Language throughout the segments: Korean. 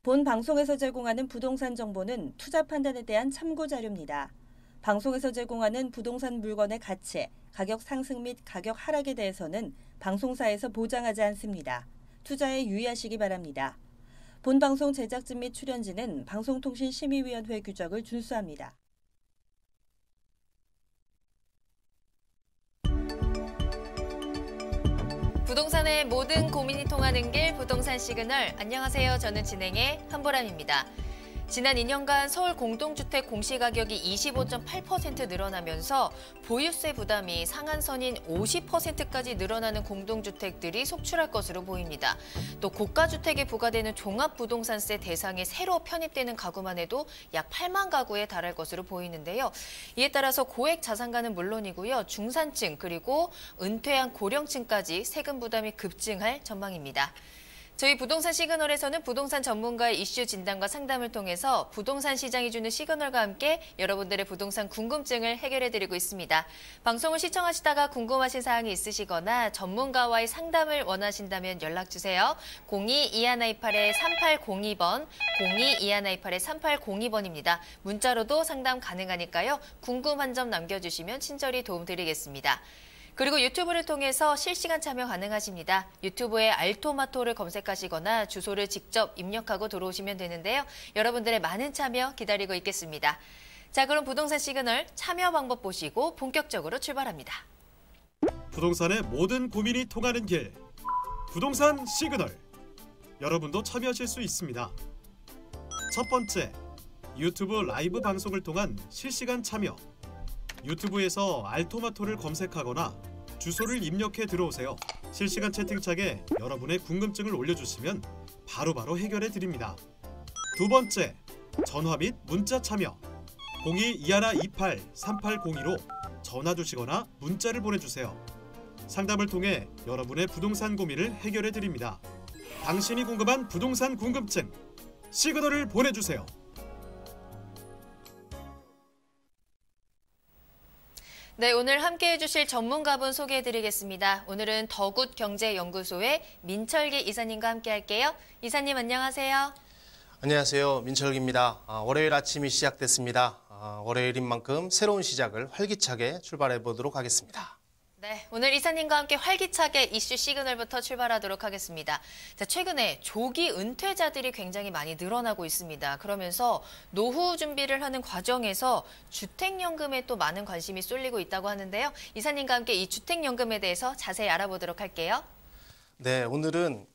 본 방송에서 제공하는 부동산 정보는 투자 판단에 대한 참고 자료입니다. 방송에서 제공하는 부동산 물건의 가치, 가격 상승 및 가격 하락에 대해서는 방송사에서 보장하지 않습니다. 투자에 유의하시기 바랍니다. 본 방송 제작진 및 출연진은 방송통신심의위원회 규정을 준수합니다. 부동산의 모든 고민이 통하는 길 부동산 시그널. 안녕하세요. 저는 진행의 한보람입니다. 지난 2년간 서울 공동주택 공시가격이 25.8% 늘어나면서 보유세 부담이 상한선인 50%까지 늘어나는 공동주택들이 속출할 것으로 보입니다. 또 고가주택에 부과되는 종합부동산세 대상에 새로 편입되는 가구만 해도 약 8만 가구에 달할 것으로 보이는데요. 이에 따라서 고액 자산가는 물론이고요. 중산층 그리고 은퇴한 고령층까지 세금 부담이 급증할 전망입니다. 저희 부동산 시그널에서는 부동산 전문가의 이슈 진단과 상담을 통해서 부동산 시장이 주는 시그널과 함께 여러분들의 부동산 궁금증을 해결해드리고 있습니다. 방송을 시청하시다가 궁금하신 사항이 있으시거나 전문가와의 상담을 원하신다면 연락주세요. 02-2128-3802번, 02-2128-3802번입니다. 문자로도 상담 가능하니까요. 궁금한 점 남겨주시면 친절히 도움드리겠습니다. 그리고 유튜브를 통해서 실시간 참여 가능하십니다. 유튜브에 알토마토를 검색하시거나 주소를 직접 입력하고 들어오시면 되는데요. 여러분들의 많은 참여 기다리고 있겠습니다. 자, 그럼 부동산 시그널 참여 방법 보시고 본격적으로 출발합니다. 부동산의 모든 고민이 통하는 길, 부동산 시그널. 여러분도 참여하실 수 있습니다. 첫 번째, 유튜브 라이브 방송을 통한 실시간 참여. 유튜브에서 알토마토를 검색하거나 주소를 입력해 들어오세요. 실시간 채팅창에 여러분의 궁금증을 올려주시면 바로바로 해결해 드립니다. 두 번째, 전화 및 문자 참여. 02-2128-3802로 전화 주시거나 문자를 보내주세요. 상담을 통해 여러분의 부동산 고민을 해결해 드립니다. 당신이 궁금한 부동산 궁금증, 시그널을 보내주세요. 네, 오늘 함께해 주실 전문가분 소개해드리겠습니다. 오늘은 더굿경제연구소의 민철기 이사님과 함께할게요. 이사님 안녕하세요. 안녕하세요. 민철기입니다. 월요일 아침이 시작됐습니다. 월요일인 만큼 새로운 시작을 활기차게 출발해 보도록 하겠습니다. 네, 오늘 이사님과 함께 활기차게 이슈 시그널부터 출발하도록 하겠습니다. 자, 최근에 조기 은퇴자들이 굉장히 많이 늘어나고 있습니다. 그러면서 노후 준비를 하는 과정에서 주택연금에 또 많은 관심이 쏠리고 있다고 하는데요. 이사님과 함께 이 주택연금에 대해서 자세히 알아보도록 할게요. 네, 오늘은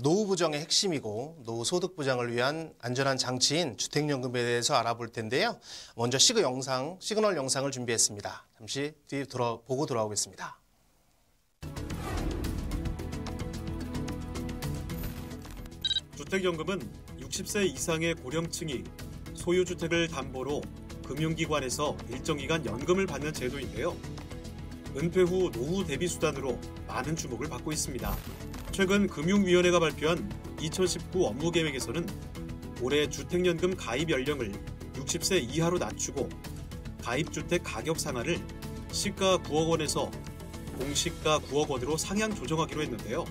노후 부정의 핵심이고 노후 소득 보장을 위한 안전한 장치인 주택연금에 대해서 알아볼 텐데요. 먼저 시그널 영상을 준비했습니다. 잠시 뒤에 보고 돌아오겠습니다. 주택연금은 60세 이상의 고령층이 소유주택을 담보로 금융기관에서 일정 기간 연금을 받는 제도인데요. 은퇴 후 노후 대비 수단으로 많은 주목을 받고 있습니다. 최근 금융위원회가 발표한 2019 업무계획에서는 올해 주택연금 가입 연령을 60세 이하로 낮추고 가입주택 가격 상한을 시가 9억 원에서 공시가 9억 원으로 상향 조정하기로 했는데요.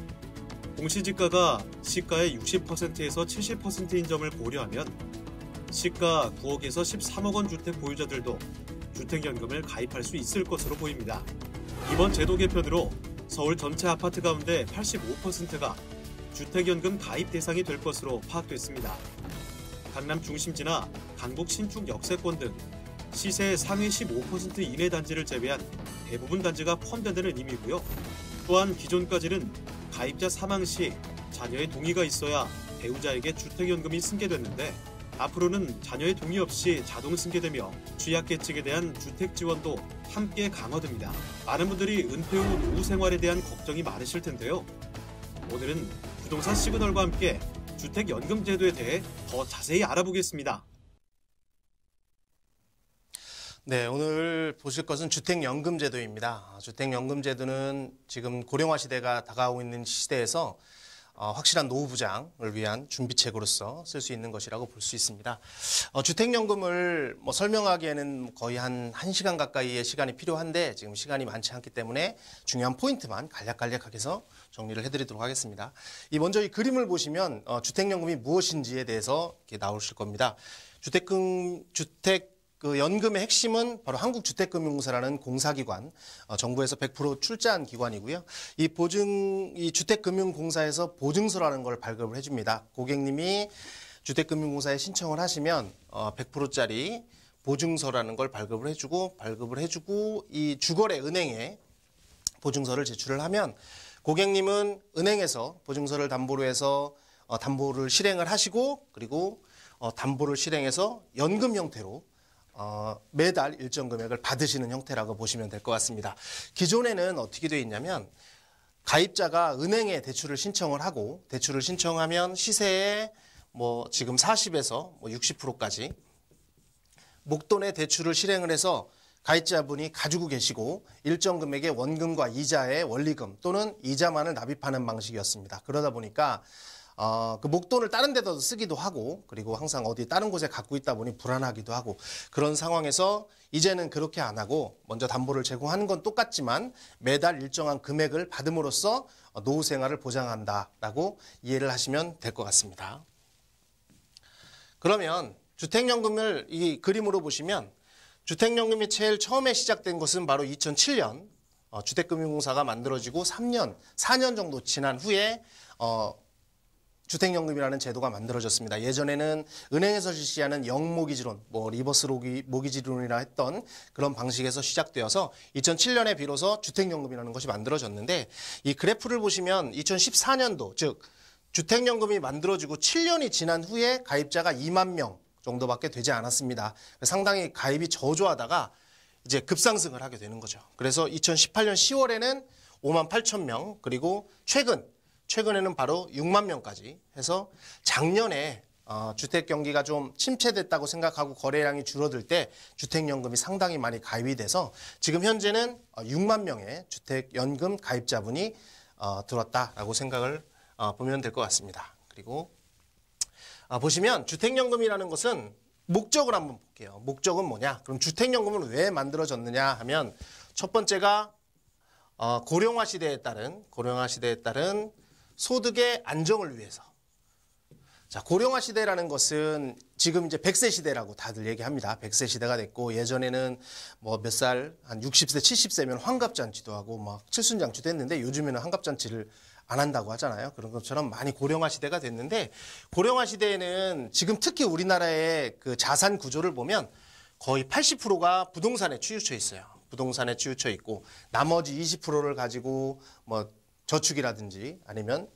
공시지가가 시가의 60%에서 70%인 점을 고려하면 시가 9억에서 13억 원 주택 보유자들도 주택연금을 가입할 수 있을 것으로 보입니다. 이번 제도 개편으로 서울 전체 아파트 가운데 85%가 주택연금 가입 대상이 될 것으로 파악됐습니다. 강남 중심지나 강북 신축 역세권 등 시세 상위 15% 이내 단지를 제외한 대부분 단지가 포함된다는 의미고요. 또한 기존까지는 가입자 사망 시 자녀의 동의가 있어야 배우자에게 주택연금이 승계됐는데 앞으로는 자녀의 동의 없이 자동 승계되며 취약계층에 대한 주택 지원도 함께 강화됩니다. 많은 분들이 은퇴 후 노후 생활에 대한 걱정이 많으실 텐데요. 오늘은 부동산 시그널과 함께 주택연금 제도에 대해 더 자세히 알아보겠습니다. 네, 오늘 보실 것은 주택연금 제도입니다. 주택연금 제도는 지금 고령화 시대가 다가오고 있는 시대에서 확실한 노후 부장을 위한 준비책으로서 쓸 수 있는 것이라고 볼 수 있습니다. 주택연금을 뭐 설명하기에는 거의 한 1시간 가까이의 시간이 필요한데 지금 시간이 많지 않기 때문에 중요한 포인트만 간략간략하게 해서 정리를 해드리도록 하겠습니다. 먼저 이 그림을 보시면 주택연금이 무엇인지에 대해서 이렇게 나오실 겁니다. 연금의 핵심은 바로 한국주택금융공사라는 공사기관, 정부에서 100% 출자한 기관이고요. 이 주택금융공사에서 보증서라는 걸 발급을 해줍니다. 고객님이 주택금융공사에 신청을 하시면 100%짜리 보증서라는 걸 발급을 해주고 이 주거래 은행에 보증서를 제출을 하면 고객님은 은행에서 보증서를 담보로 해서 담보를 실행을 하시고 그리고 담보를 실행해서 연금 형태로 매달 일정 금액을 받으시는 형태라고 보시면 될 것 같습니다. 기존에는 어떻게 되어 있냐면 가입자가 은행에 대출을 신청을 하고 대출을 신청하면 시세에 뭐 지금 40에서 60%까지 목돈의 대출을 실행을 해서 가입자분이 가지고 계시고 일정 금액의 원금과 이자의 원리금 또는 이자만을 납입하는 방식이었습니다. 그러다 보니까 그 목돈을 다른 데다 쓰기도 하고 그리고 항상 어디 다른 곳에 갖고 있다 보니 불안하기도 하고 그런 상황에서 이제는 그렇게 안 하고 먼저 담보를 제공하는 건 똑같지만 매달 일정한 금액을 받음으로써 노후 생활을 보장한다라고 이해를 하시면 될 것 같습니다. 그러면 주택연금을 이 그림으로 보시면 주택연금이 제일 처음에 시작된 것은 바로 2007년 주택금융공사가 만들어지고 4년 정도 지난 후에 주택연금이라는 제도가 만들어졌습니다. 예전에는 은행에서 실시하는 영모기지론, 리버스 모기지론이라 했던 그런 방식에서 시작되어서 2007년에 비로소 주택연금이라는 것이 만들어졌는데 이 그래프를 보시면 2014년도, 즉 주택연금이 만들어지고 7년이 지난 후에 가입자가 2만 명 정도밖에 되지 않았습니다. 상당히 가입이 저조하다가 이제 급상승을 하게 되는 거죠. 그래서 2018년 10월에는 5만 8천 명, 그리고 최근에는 바로 6만 명까지 해서 작년에 주택 경기가 좀 침체됐다고 생각하고 거래량이 줄어들 때 주택연금이 상당히 많이 가입이 돼서 지금 현재는 6만 명의 주택연금 가입자분이 들었다라고 생각을 보면 될 것 같습니다. 그리고 보시면 주택연금이라는 것은 목적을 한번 볼게요. 목적은 뭐냐? 그럼 주택연금은 왜 만들어졌느냐 하면 첫 번째가 고령화 시대에 따른 소득의 안정을 위해서. 자, 고령화 시대라는 것은 지금 이제 100세 시대라고 다들 얘기합니다. 100세 시대가 됐고 예전에는 뭐 몇 살, 한 60세, 70세면 환갑잔치도 하고 막 칠순잔치도 했는데 요즘에는 환갑잔치를 안 한다고 하잖아요. 그런 것처럼 많이 고령화 시대가 됐는데 고령화 시대에는 지금 특히 우리나라의 그 자산 구조를 보면 거의 80%가 부동산에 치우쳐 있어요. 부동산에 치우쳐 있고 나머지 20%를 가지고 뭐 저축이라든지 아니면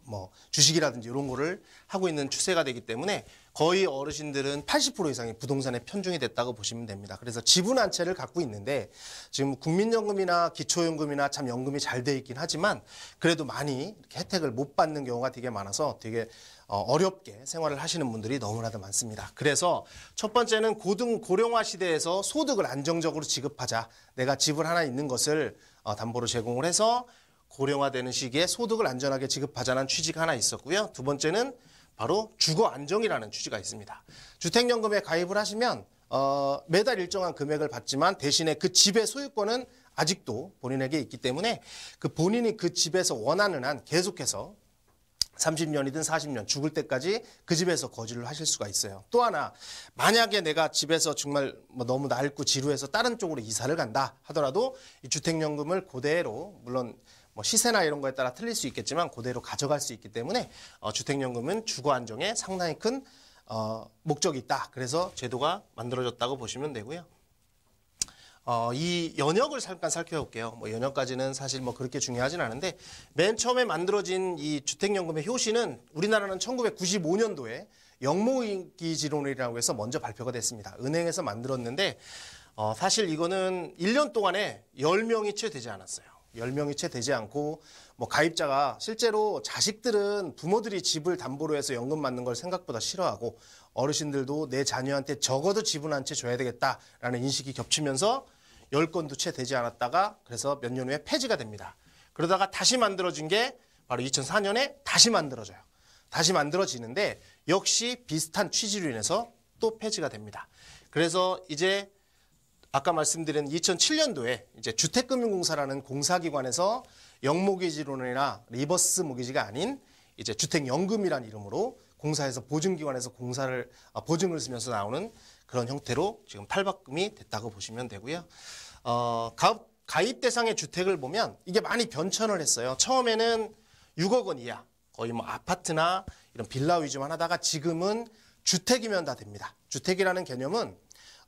뭐 주식이라든지 이런 거를 하고 있는 추세가 되기 때문에 거의 어르신들은 80% 이상이 부동산에 편중이 됐다고 보시면 됩니다. 그래서 지분 한 채를 갖고 있는데 지금 국민연금이나 기초연금이나 참 연금이 잘 돼 있긴 하지만 그래도 많이 이렇게 혜택을 못 받는 경우가 되게 많아서 되게 어렵게 생활을 하시는 분들이 너무나도 많습니다. 그래서 첫 번째는 고령화 시대에서 소득을 안정적으로 지급하자. 내가 집을 하나 있는 것을 담보로 제공을 해서 고령화되는 시기에 소득을 안전하게 지급하자는 취지가 하나 있었고요. 두 번째는 바로 주거 안정이라는 취지가 있습니다. 주택연금에 가입을 하시면 매달 일정한 금액을 받지만 대신에 그 집의 소유권은 아직도 본인에게 있기 때문에 본인이 그 집에서 원하는 한 계속해서 30년이든 40년 죽을 때까지 그 집에서 거주를 하실 수가 있어요. 또 하나 만약에 내가 집에서 정말 너무 낡고 지루해서 다른 쪽으로 이사를 간다 하더라도 이 주택연금을 그대로 물론 시세나 이런 거에 따라 틀릴 수 있겠지만 그대로 가져갈 수 있기 때문에 주택연금은 주거 안정에 상당히 큰 목적이 있다. 그래서 제도가 만들어졌다고 보시면 되고요. 이 연역을 잠깐 살펴볼게요. 연역까지는 사실 그렇게 중요하진 않은데 맨 처음에 만들어진 이 주택연금의 효시는 우리나라는 1995년도에 영모기지론이라고 해서 먼저 발표가 됐습니다. 은행에서 만들었는데 사실 이거는 1년 동안에 10명이 채 되지 않았어요. 10명이 채 되지 않고 가입자가 실제로 자식들은 부모들이 집을 담보로 해서 연금 받는 걸 생각보다 싫어하고 어르신들도 내 자녀한테 적어도 지분 한 채 줘야 되겠다라는 인식이 겹치면서 10건도 채 되지 않았다가 그래서 몇 년 후에 폐지가 됩니다. 그러다가 다시 만들어진 게 바로 2004년에 다시 만들어져요. 다시 만들어지는데 역시 비슷한 취지로 인해서 또 폐지가 됩니다. 그래서 이제 아까 말씀드린 2007년도에 이제 주택금융공사라는 공사기관에서 영모기지론이나 리버스 모기지가 아닌 이제 주택연금이라는 이름으로 공사에서 보증기관에서 보증을 쓰면서 나오는 그런 형태로 지금 탈바꿈이 됐다고 보시면 되고요. 가입 대상의 주택을 보면 이게 많이 변천을 했어요. 처음에는 6억 원 이하, 거의 뭐 아파트나 이런 빌라 위주만 하다가 지금은 주택이면 다 됩니다. 주택이라는 개념은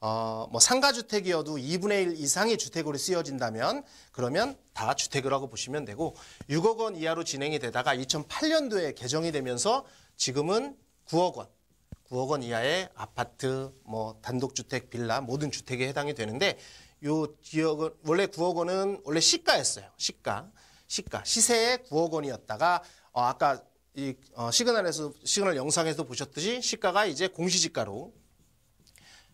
뭐 상가주택이어도 2분의 1 이상이 주택으로 쓰여진다면 그러면 다 주택이라고 보시면 되고 6억 원 이하로 진행이 되다가 2008년도에 개정이 되면서 지금은 9억 원 이하의 아파트, 뭐 단독주택, 빌라 모든 주택에 해당이 되는데 요 지역은 원래 9억 원은 원래 시가였어요. 시세에 9억 원이었다가 아까 이 시그널 영상에서 보셨듯이 시가가 이제 공시지가로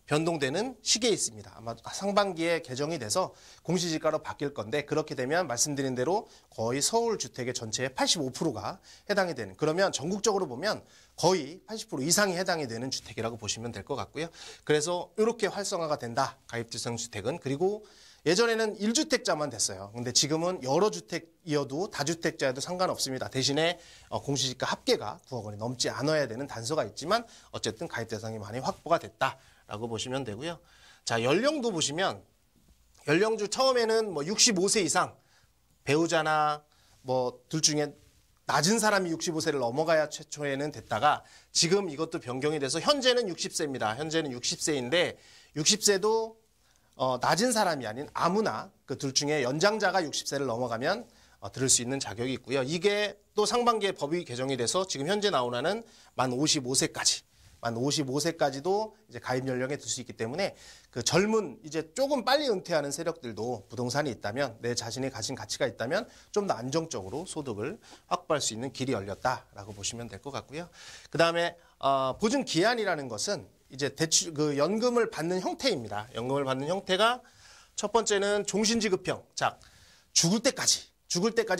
변동되는 시기에 있습니다. 아마 상반기에 개정이 돼서 공시지가로 바뀔 건데 그렇게 되면 말씀드린 대로 거의 서울 주택의 전체의 85%가 해당이 되는 그러면 전국적으로 보면 거의 80% 이상이 해당이 되는 주택이라고 보시면 될 것 같고요. 그래서 이렇게 활성화가 된다. 가입대상 주택은. 그리고 예전에는 1주택자만 됐어요. 근데 지금은 여러 주택이어도 다주택자여도 상관없습니다. 대신에 공시지가 합계가 9억 원이 넘지 않아야 되는 단서가 있지만 어쨌든 가입 대상이 많이 확보가 됐다라고 보시면 되고요. 자, 연령도 보시면 연령주 처음에는 뭐 65세 이상 배우자나 뭐 둘 중에 낮은 사람이 65세를 넘어가야 최초에는 됐다가 지금 이것도 변경이 돼서 현재는 60세입니다. 현재는 60세인데 60세도 낮은 사람이 아닌 아무나 그 둘 중에 연장자가 60세를 넘어가면 들을 수 있는 자격이 있고요. 이게 또 상반기에 법이 개정이 돼서 지금 현재 나오는 만 55세까지도 이제 가입 연령에 들 수 있기 때문에 그 젊은 이제 조금 빨리 은퇴하는 세력들도 부동산이 있다면 내 자신이 가진 가치가 있다면 좀 더 안정적으로 소득을 확보할 수 있는 길이 열렸다라고 보시면 될 것 같고요. 그다음에 보증 기한이라는 것은 이제 연금을 받는 형태입니다. 연금을 받는 형태가 첫 번째는 종신지급형. 자, 죽을 때까지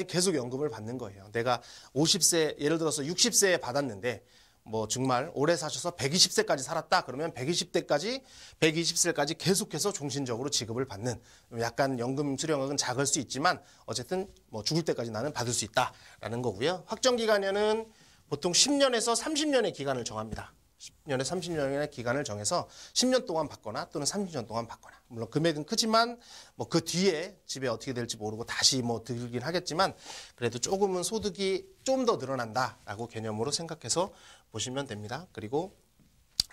계속 연금을 받는 거예요. 내가 50세, 예를 들어서 60세에 받았는데 뭐 정말 오래 사셔서 120세까지 살았다. 그러면 120세까지 계속해서 종신적으로 지급을 받는 약간 연금 수령액은 작을 수 있지만 어쨌든 뭐 죽을 때까지 나는 받을 수 있다라는 거고요. 확정기간에는 보통 10년에서 30년의 기간을 정합니다. 10년에 30년의 기간을 정해서 10년 동안 받거나 또는 30년 동안 받거나 물론 금액은 크지만 뭐 그 뒤에 집에 어떻게 될지 모르고 다시 뭐 들긴 하겠지만 그래도 조금은 소득이 좀 더 늘어난다라고 개념으로 생각해서 보시면 됩니다. 그리고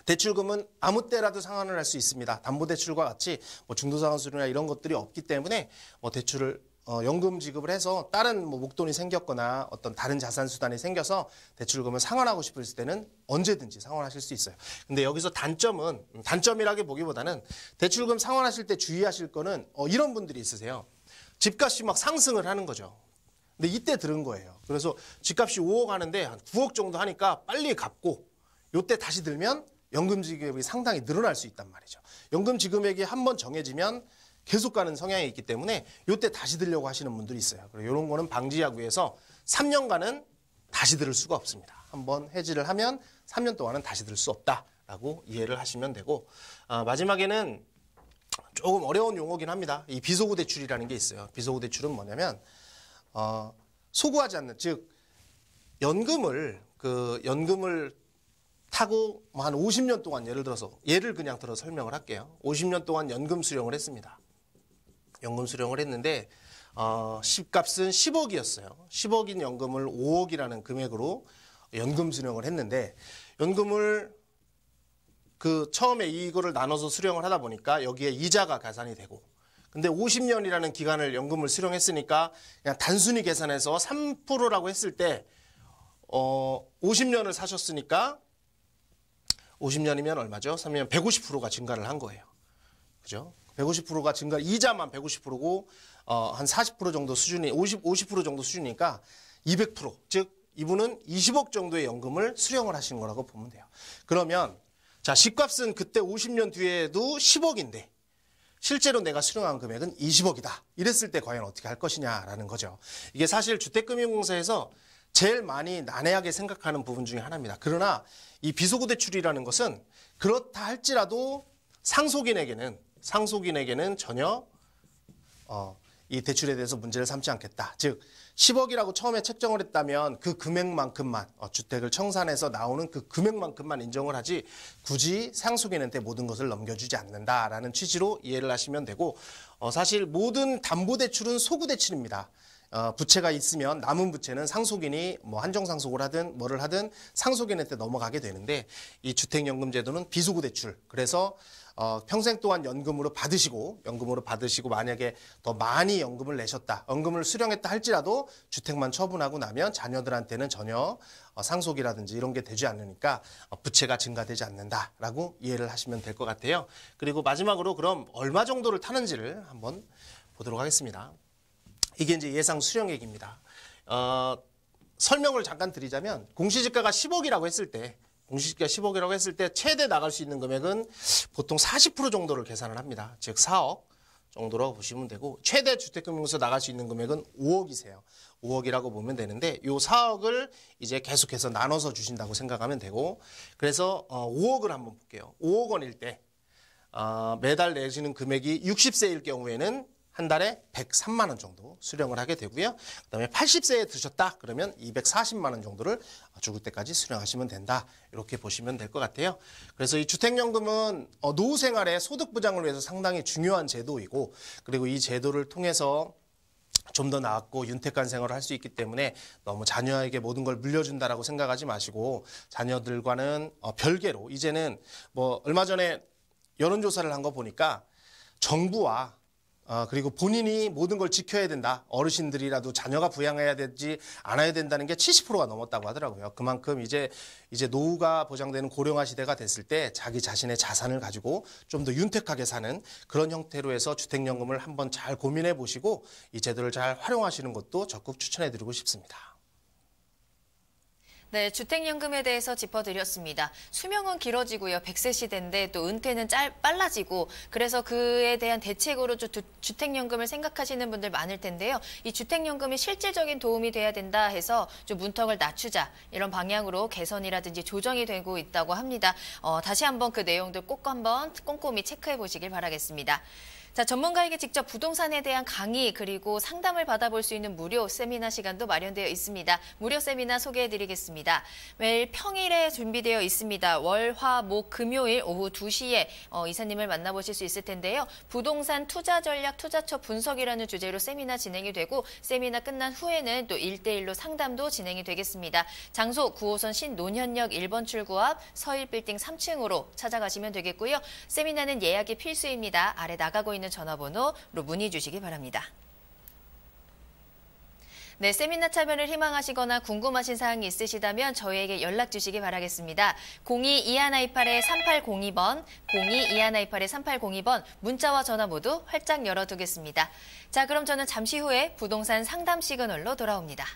대출금은 아무 때라도 상환을 할 수 있습니다. 담보대출과 같이 뭐 중도상환수수료나 이런 것들이 없기 때문에 뭐 대출을 연금 지급을 해서 다른 뭐 목돈이 생겼거나 어떤 다른 자산 수단이 생겨서 대출금을 상환하고 싶을 때는 언제든지 상환하실 수 있어요. 근데 여기서 단점이라기 보기보다는 대출금 상환하실 때 주의하실 거는 이런 분들이 있으세요. 집값이 막 상승을 하는 거죠. 근데 이때 들은 거예요. 그래서 집값이 5억 하는데 한 9억 정도 하니까 빨리 갚고 요때 다시 들면 연금 지급이 상당히 늘어날 수 있단 말이죠. 연금 지급액이 한번 정해지면 계속 가는 성향이 있기 때문에 이때 다시 들려고 하시는 분들이 있어요. 그리고 이런 거는 방지하기 위해서 3년간은 다시 들을 수가 없습니다. 한번 해지를 하면 3년 동안은 다시 들을 수 없다라고 이해를 하시면 되고 마지막에는 조금 어려운 용어긴 합니다. 이 비소구 대출이라는 게 있어요. 비소구 대출은 뭐냐면 소구하지 않는 즉 연금을 타고 한 50년 동안 예를 그냥 들어 설명을 할게요. 50년 동안 연금 수령을 했습니다. 연금 수령을 했는데 집값은 10억이었어요. 10억인 연금을 5억이라는 금액으로 연금 수령을 했는데 연금을 처음에 이거를 나눠서 수령을 하다 보니까 여기에 이자가 가산이 되고 근데 50년이라는 기간을 연금을 수령했으니까 그냥 단순히 계산해서 3%라고 했을 때 50년을 사셨으니까 50년이면 얼마죠? 3년 150%가 증가를 한 거예요. 그죠? 150%가 증가, 이자만 150%고, 한 40% 정도 수준이, 50% 정도 수준이니까 200%. 즉, 이분은 20억 정도의 연금을 수령을 하신 거라고 보면 돼요. 그러면, 자, 집값은 그때 50년 뒤에도 10억인데, 실제로 내가 수령한 금액은 20억이다. 이랬을 때 과연 어떻게 할 것이냐라는 거죠. 이게 사실 주택금융공사에서 제일 많이 난해하게 생각하는 부분 중에 하나입니다. 그러나 이 비소구 대출이라는 것은 그렇다 할지라도 상속인에게는 전혀 이 대출에 대해서 문제를 삼지 않겠다. 즉 10억이라고 처음에 책정을 했다면 그 금액만큼만 주택을 청산해서 나오는 그 금액만큼만 인정을 하지 굳이 상속인한테 모든 것을 넘겨주지 않는다라는 취지로 이해를 하시면 되고 사실 모든 담보대출은 소구대출입니다. 부채가 있으면 남은 부채는 상속인이 뭐 한정상속을 하든 뭐를 하든 상속인한테 넘어가게 되는데 이 주택연금제도는 비소구 대출. 그래서 평생 동안 연금으로 받으시고 만약에 더 많이 연금을 내셨다. 연금을 수령했다 할지라도 주택만 처분하고 나면 자녀들한테는 전혀 상속이라든지 이런 게 되지 않으니까 부채가 증가되지 않는다라고 이해를 하시면 될 것 같아요. 그리고 마지막으로 그럼 얼마 정도를 타는지를 한번 보도록 하겠습니다. 이게 이제 예상 수령액입니다. 설명을 잠깐 드리자면 공시지가가 10억이라고 했을 때 최대 나갈 수 있는 금액은 보통 40% 정도를 계산을 합니다. 즉 4억 정도라고 보시면 되고 최대 주택금융에서 나갈 수 있는 금액은 5억이세요. 5억이라고 보면 되는데 이 4억을 이제 계속해서 나눠서 주신다고 생각하면 되고 그래서 5억을 한번 볼게요. 5억 원일 때 매달 내시는 금액이 60세일 경우에는 한 달에 103만 원 정도 수령을 하게 되고요. 그다음에 80세에 드셨다 그러면 240만 원 정도를 죽을 때까지 수령하시면 된다. 이렇게 보시면 될 것 같아요. 그래서 이 주택연금은 노후 생활의 소득 보장을 위해서 상당히 중요한 제도이고 그리고 이 제도를 통해서 좀 더 나았고 윤택한 생활을 할 수 있기 때문에 너무 자녀에게 모든 걸 물려준다라고 생각하지 마시고 자녀들과는 별개로 이제는 뭐 얼마 전에 여론조사를 한 거 보니까 정부와 그리고 본인이 모든 걸 지켜야 된다. 어르신들이라도 자녀가 부양해야 되지 않아야 된다는 게 70%가 넘었다고 하더라고요. 그만큼 이제 노후가 보장되는 고령화 시대가 됐을 때 자기 자신의 자산을 가지고 좀 더 윤택하게 사는 그런 형태로 해서 주택연금을 한번 잘 고민해 보시고 이 제도를 잘 활용하시는 것도 적극 추천해 드리고 싶습니다. 네, 주택연금에 대해서 짚어드렸습니다. 수명은 길어지고요. 100세 시대인데 또 은퇴는 빨라지고 그래서 그에 대한 대책으로 주택연금을 생각하시는 분들 많을 텐데요. 이 주택연금이 실질적인 도움이 돼야 된다 해서 좀 문턱을 낮추자 이런 방향으로 개선이라든지 조정이 되고 있다고 합니다. 다시 한번 그 내용들 꼭 한번 꼼꼼히 체크해 보시길 바라겠습니다. 자, 전문가에게 직접 부동산에 대한 강의 그리고 상담을 받아볼 수 있는 무료 세미나 시간도 마련되어 있습니다. 무료 세미나 소개해드리겠습니다. 매일 평일에 준비되어 있습니다. 월, 화, 목, 금요일 오후 2시에 이사님을 만나보실 수 있을 텐데요. 부동산 투자 전략 투자처 분석이라는 주제로 세미나 진행이 되고 세미나 끝난 후에는 또 1대1로 상담도 진행이 되겠습니다. 장소 9호선 신논현역 1번 출구 앞 서일빌딩 3층으로 찾아가시면 되겠고요. 세미나는 예약이 필수입니다. 아래 나가고 있는 전화번호로 문의 주시기 바랍니다. 네, 세미나 참여를 희망하시거나 궁금하신 사항이 있으시다면 저희에게 연락 주시기 바라겠습니다. 02-2128-3802번, 02-2128-3802번 문자와 전화 모두 활짝 열어두겠습니다. 자, 그럼 저는 잠시 후에 부동산 상담 시그널로 돌아옵니다.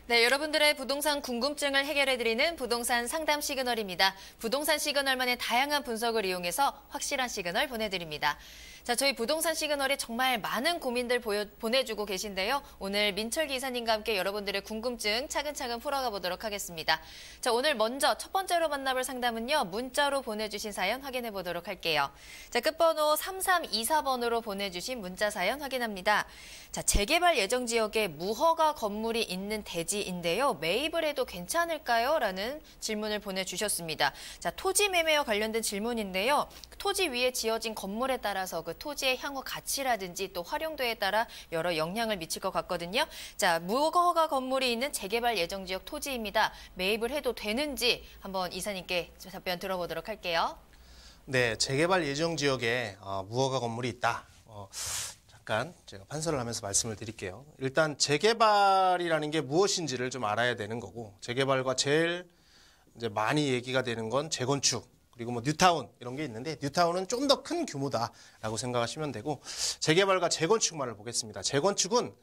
네, 여러분들의 부동산 궁금증을 해결해드리는 부동산 상담 시그널입니다. 부동산 시그널만의 다양한 분석을 이용해서 확실한 시그널 보내드립니다. 자, 저희 부동산 시그널에 정말 많은 고민들 보내주고 계신데요. 오늘 민철 기사님과 함께 여러분들의 궁금증 차근차근 풀어가 보도록 하겠습니다. 자, 오늘 먼저 첫 번째로 만나볼 상담은요. 문자로 보내주신 사연 확인해 보도록 할게요. 자, 끝번호 3324번으로 보내주신 문자 사연 확인합니다. 자, 재개발 예정 지역에 무허가 건물이 있는 대지인데요. 매입을 해도 괜찮을까요? 라는 질문을 보내주셨습니다. 자, 토지 매매와 관련된 질문인데요. 토지 위에 지어진 건물에 따라서 그 토지의 향후 가치라든지 또 활용도에 따라 여러 영향을 미칠 것 같거든요. 자, 무허가 건물이 있는 재개발 예정 지역 토지입니다. 매입을 해도 되는지 한번 이사님께 답변 들어보도록 할게요. 네, 재개발 예정 지역에 무허가 건물이 있다. 잠깐 제가 판서를 하면서 말씀을 드릴게요. 일단 재개발이라는 게 무엇인지를 좀 알아야 되는 거고, 재개발과 제일 이제 많이 얘기가 되는 건 재건축, 그리고 뭐 뉴타운 이런 게 있는데, 뉴타운은 좀 더 큰 규모다라고 생각하시면 되고, 재개발과 재건축만을 보겠습니다. 재건축은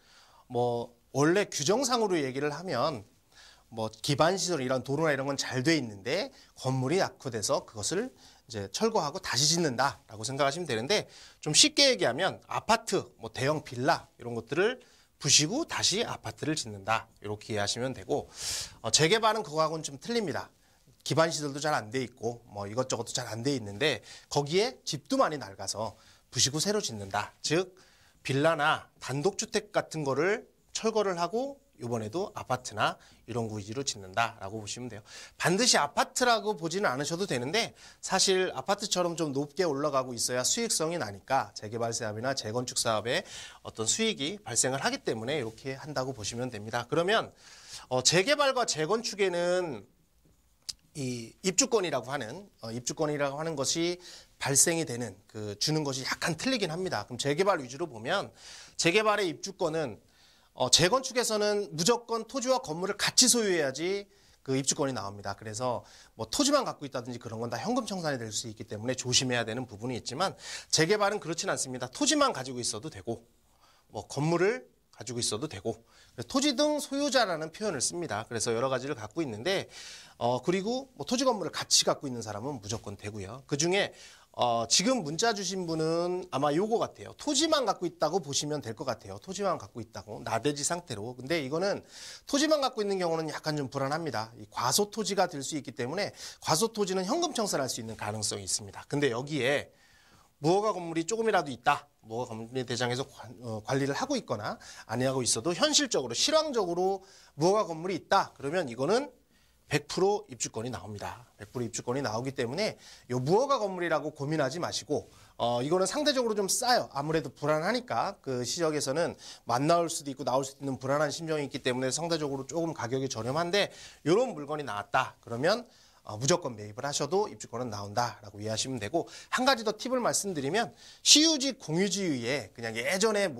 뭐 원래 규정상으로 얘기를 하면 뭐 기반 시설 이런 도로나 이런 건 잘 돼 있는데 건물이 낙후돼서 그것을 이제 철거하고 다시 짓는다라고 생각하시면 되는데, 좀 쉽게 얘기하면 아파트, 뭐 대형 빌라 이런 것들을 부시고 다시 아파트를 짓는다, 이렇게 이해하시면 되고, 재개발은 그거하고는 좀 틀립니다. 기반 시설도 잘 안 돼 있고 뭐 이것저것도 잘 안 돼 있는데 거기에 집도 많이 낡아서 부시고 새로 짓는다. 즉 빌라나 단독주택 같은 거를 철거를 하고 이번에도 아파트나 이런 거 위주로 짓는다라고 보시면 돼요. 반드시 아파트라고 보지는 않으셔도 되는데, 사실 아파트처럼 좀 높게 올라가고 있어야 수익성이 나니까 재개발 사업이나 재건축 사업에 어떤 수익이 발생을 하기 때문에 이렇게 한다고 보시면 됩니다. 그러면 재개발과 재건축에는 이 입주권이라고 하는 것이 발생이 되는 주는 것이 약간 틀리긴 합니다. 그럼 재개발 위주로 보면, 재개발의 입주권은 재건축에서는 무조건 토지와 건물을 같이 소유해야지 그 입주권이 나옵니다. 그래서 뭐 토지만 갖고 있다든지 그런 건 다 현금 청산이 될 수 있기 때문에 조심해야 되는 부분이 있지만, 재개발은 그렇진 않습니다. 토지만 가지고 있어도 되고 뭐 건물을 가지고 있어도 되고, 토지 등 소유자라는 표현을 씁니다. 그래서 여러 가지를 갖고 있는데, 그리고 뭐 토지 건물을 같이 갖고 있는 사람은 무조건 되고요. 그중에 지금 문자 주신 분은 아마 요거 같아요. 토지만 갖고 있다고 보시면 될 것 같아요. 토지만 갖고 있다고, 나대지 상태로. 근데 이거는 토지만 갖고 있는 경우는 약간 좀 불안합니다. 이 과소 토지가 될 수 있기 때문에, 과소 토지는 현금 청산할 수 있는 가능성이 있습니다. 근데 여기에 무허가 건물이 조금이라도 있다, 무허가 건물에 대장에서 관리를 하고 있거나 아니하고 있어도 현실적으로 실황적으로 무허가 건물이 있다, 그러면 이거는 100% 입주권이 나옵니다. 100% 입주권이 나오기 때문에 이 무허가 건물이라고 고민하지 마시고, 이거는 상대적으로 좀 싸요. 아무래도 불안하니까 그 시역에서는 안 나올 수도 있고 나올 수도 있는 불안한 심정이 있기 때문에 상대적으로 조금 가격이 저렴한데, 이런 물건이 나왔다 그러면 무조건 매입을 하셔도 입주권은 나온다라고 이해하시면 되고, 한 가지 더 팁을 말씀드리면, 시유지 공유지위에 그냥 예전에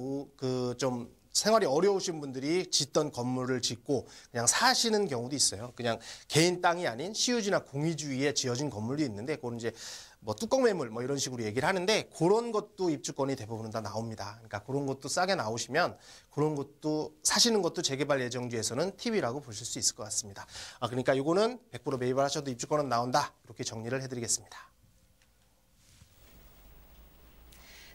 좀 생활이 어려우신 분들이 짓던 건물을 짓고 그냥 사시는 경우도 있어요. 그냥 개인 땅이 아닌 시유지나 공유지위에 지어진 건물도 있는데, 그건 이제 뭐 뚜껑 매물 뭐 이런 식으로 얘기를 하는데, 그런 것도 입주권이 대부분은 다 나옵니다. 그러니까 그런 것도 싸게 나오시면 그런 것도 사시는 것도 재개발 예정지에서는 팁이라고 보실 수 있을 것 같습니다. 그러니까 이거는 100% 매입을 하셔도 입주권은 나온다, 이렇게 정리를 해드리겠습니다.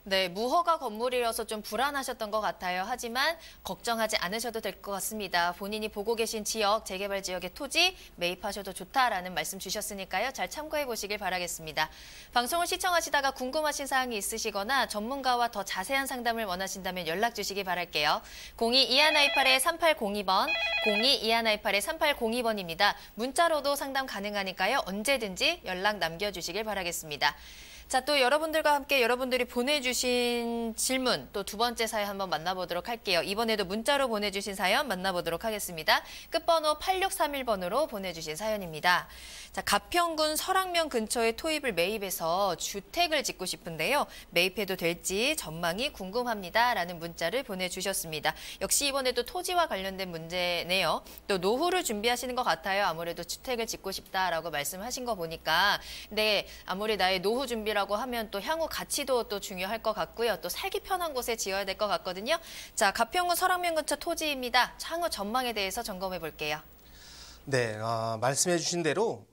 네, 무허가 건물이라서 좀 불안하셨던 것 같아요. 하지만 걱정하지 않으셔도 될 것 같습니다. 본인이 보고 계신 지역, 재개발 지역의 토지 매입하셔도 좋다라는 말씀 주셨으니까요. 잘 참고해 보시길 바라겠습니다. 방송을 시청하시다가 궁금하신 사항이 있으시거나 전문가와 더 자세한 상담을 원하신다면 연락 주시기 바랄게요. 02-2128-3802번, 02-2128-3802번입니다. 문자로도 상담 가능하니까요. 언제든지 연락 남겨주시길 바라겠습니다. 자, 또 여러분들과 함께 여러분들이 보내주신 질문, 또 두 번째 사연 한번 만나보도록 할게요. 이번에도 문자로 보내주신 사연 만나보도록 하겠습니다. 끝번호 8631번으로 보내주신 사연입니다. 자, 가평군 설악면 근처에 토입을 매입해서 주택을 짓고 싶은데요. 매입해도 될지 전망이 궁금합니다. 라는 문자를 보내주셨습니다. 역시 이번에도 토지와 관련된 문제네요. 또 노후를 준비하시는 것 같아요. 아무래도 주택을 짓고 싶다라고 말씀하신 거 보니까. 근데 아무리 나의 노후 준비라 주택이라고 하면 또 향후 가치도 또 중요할 것 같고요. 또 살기 편한 곳에 지어야 될 것 같거든요. 자, 가평구 설악면 근처 토지입니다. 향후 전망에 대해서 점검해 볼게요. 네, 말씀해 주신 대로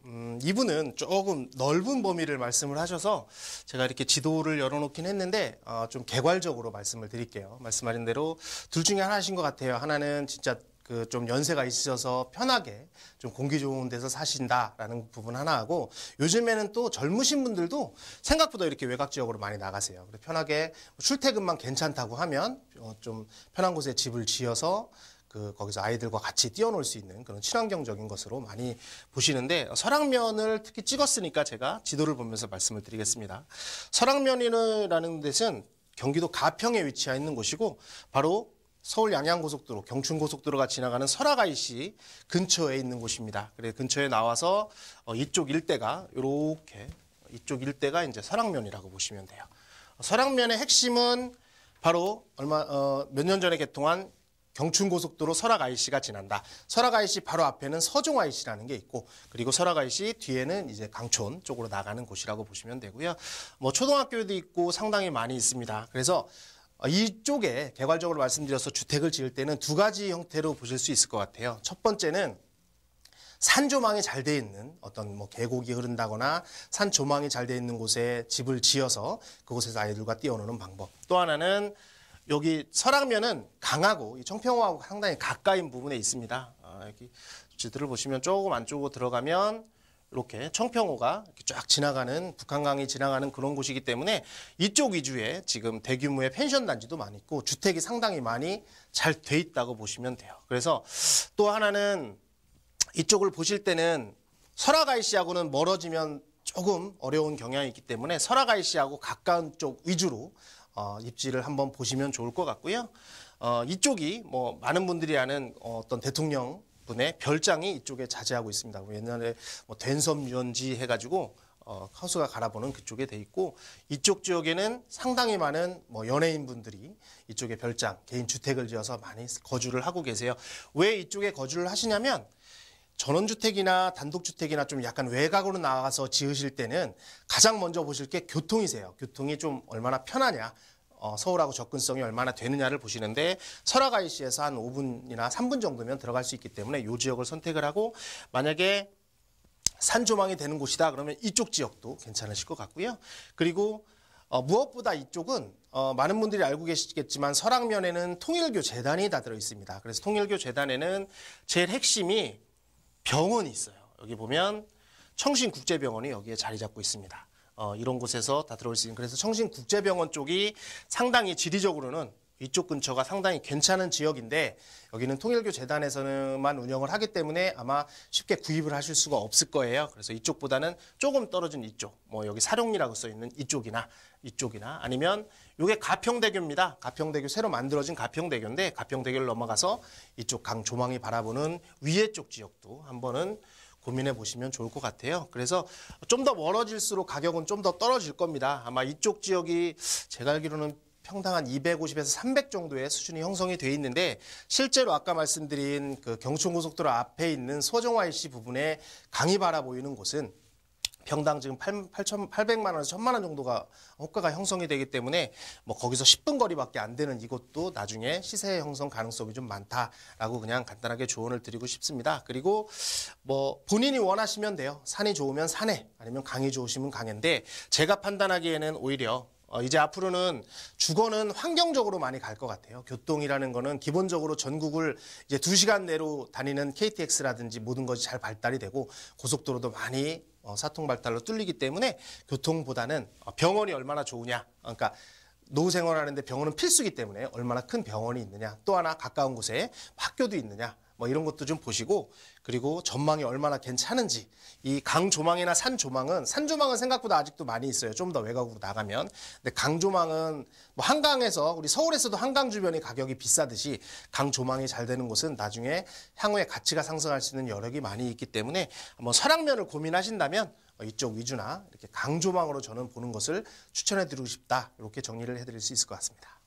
이분은 조금 넓은 범위를 말씀을 하셔서 제가 이렇게 지도를 열어놓긴 했는데 좀 개괄적으로 말씀을 드릴게요. 말씀하신 대로 둘 중에 하나신 것 같아요. 하나는 진짜 그 좀 연세가 있으셔서 편하게 좀 공기 좋은 데서 사신다라는 부분 하나 하고, 요즘에는 또 젊으신 분들도 생각보다 이렇게 외곽 지역으로 많이 나가세요. 그래서 편하게 출퇴근만 괜찮다고 하면 좀 편한 곳에 집을 지어서 거기서 아이들과 같이 뛰어놀 수 있는 그런 친환경적인 것으로 많이 보시는데, 설악면을 특히 찍었으니까 제가 지도를 보면서 말씀을 드리겠습니다. 설악면이라는 데는 경기도 가평에 위치해 있는 곳이고, 바로 서울 양양고속도로, 경춘고속도로가 지나가는 설악 IC 근처에 있는 곳입니다. 그래 근처에 나와서 이쪽 일대가 이쪽 일대가 이제 설악면이라고 보시면 돼요. 설악면의 핵심은 바로 몇 년 전에 개통한 경춘고속도로 설악 IC가 지난다. 설악 IC 바로 앞에는 서종 IC라는 게 있고, 그리고 설악 IC 뒤에는 이제 강촌 쪽으로 나가는 곳이라고 보시면 되고요. 뭐 초등학교도 있고 상당히 많이 있습니다. 그래서 이쪽에 개괄적으로 말씀드려서 주택을 지을 때는 두 가지 형태로 보실 수 있을 것 같아요. 첫 번째는 산 조망이 잘 돼 있는 어떤 뭐 계곡이 흐른다거나 산 조망이 잘 돼 있는 곳에 집을 지어서 그곳에서 아이들과 뛰어노는 방법. 또 하나는 여기 설악면은 강하고 이 청평호하고 상당히 가까운 부분에 있습니다. 여기 지도를 보시면 조금 안쪽으로 들어가면 이렇게 청평호가 이렇게 쫙 지나가는, 북한강이 지나가는 그런 곳이기 때문에 이쪽 위주의 지금 대규모의 펜션 단지도 많이 있고 주택이 상당히 많이 잘 돼 있다고 보시면 돼요. 그래서 또 하나는 이쪽을 보실 때는 설악 IC하고는 멀어지면 조금 어려운 경향이 있기 때문에 설악 IC하고 가까운 쪽 위주로 입지를 한번 보시면 좋을 것 같고요. 이쪽이 뭐 많은 분들이 아는 어떤 대통령 분의 별장이 이쪽에 자재하고 있습니다. 옛날에 뭐 된섬 유원지 해가지고 하우스가 갈아보는 그쪽에 돼 있고, 이쪽 지역에는 상당히 많은 뭐 연예인 분들이 이쪽에 별장, 개인 주택을 지어서 많이 거주를 하고 계세요. 왜 이쪽에 거주를 하시냐면, 전원주택이나 단독주택이나 좀 약간 외곽으로 나가서 지으실 때는 가장 먼저 보실 게 교통이세요. 교통이 좀 얼마나 편하냐, 서울하고 접근성이 얼마나 되느냐를 보시는데, 설악 IC에서 한 5분이나 3분 정도면 들어갈 수 있기 때문에 이 지역을 선택을 하고, 만약에 산조망이 되는 곳이다 그러면 이쪽 지역도 괜찮으실 것 같고요. 그리고 무엇보다 이쪽은 많은 분들이 알고 계시겠지만 설악면에는 통일교 재단이 다 들어 있습니다. 그래서 통일교 재단에는 제일 핵심이 병원이 있어요. 여기 보면 청신국제병원이 여기에 자리 잡고 있습니다. 이런 곳에서 다 들어올 수 있는, 그래서 청신국제병원 쪽이 상당히 지리적으로는 이쪽 근처가 상당히 괜찮은 지역인데, 여기는 통일교 재단에서만 운영을 하기 때문에 아마 쉽게 구입을 하실 수가 없을 거예요. 그래서 이쪽보다는 조금 떨어진 이쪽, 뭐 여기 사룡리라고 써 있는 이쪽이나 아니면 이게 가평대교입니다. 가평대교, 새로 만들어진 가평대교인데, 가평대교를 넘어가서 이쪽 강 조망이 바라보는 위에 쪽 지역도 한번은 고민해 보시면 좋을 것 같아요. 그래서 좀 더 멀어질수록 가격은 좀 더 떨어질 겁니다. 아마 이쪽 지역이 제가 알기로는 평당 한 250에서 300 정도의 수준이 형성이 돼 있는데, 실제로 아까 말씀드린 그 경춘고속도로 앞에 있는 서종 IC 부분에 강이 바라보이는 곳은 평당 지금 800만 원에서 1000만 원 정도가 호가가 형성이 되기 때문에 뭐 거기서 10분 거리밖에 안 되는 이곳도 나중에 시세 형성 가능성이 좀 많다라고 그냥 간단하게 조언을 드리고 싶습니다. 그리고 뭐 본인이 원하시면 돼요. 산이 좋으면 산에, 아니면 강이 좋으시면 강인데, 제가 판단하기에는 오히려 이제 앞으로는 주거는 환경적으로 많이 갈 것 같아요. 교통이라는 거는 기본적으로 전국을 이제 2시간 내로 다니는 KTX라든지 모든 것이 잘 발달이 되고, 고속도로도 많이 사통 발달로 뚫리기 때문에 교통보다는 병원이 얼마나 좋으냐, 그러니까 노후 생활하는데 병원은 필수이기 때문에 얼마나 큰 병원이 있느냐, 또 하나 가까운 곳에 학교도 있느냐, 뭐 이런 것도 좀 보시고, 그리고 전망이 얼마나 괜찮은지. 이 강 조망이나 산 조망은 생각보다 아직도 많이 있어요. 좀 더 외곽으로 나가면. 근데 강 조망은 뭐 한강에서, 우리 서울에서도 한강 주변이 가격이 비싸듯이 강 조망이 잘 되는 곳은 나중에 향후에 가치가 상승할 수 있는 여력이 많이 있기 때문에 한번 설악면을 고민하신다면 이쪽 위주나 이렇게 강 조망으로 저는 보는 것을 추천해 드리고 싶다. 이렇게 정리를 해드릴 수 있을 것 같습니다.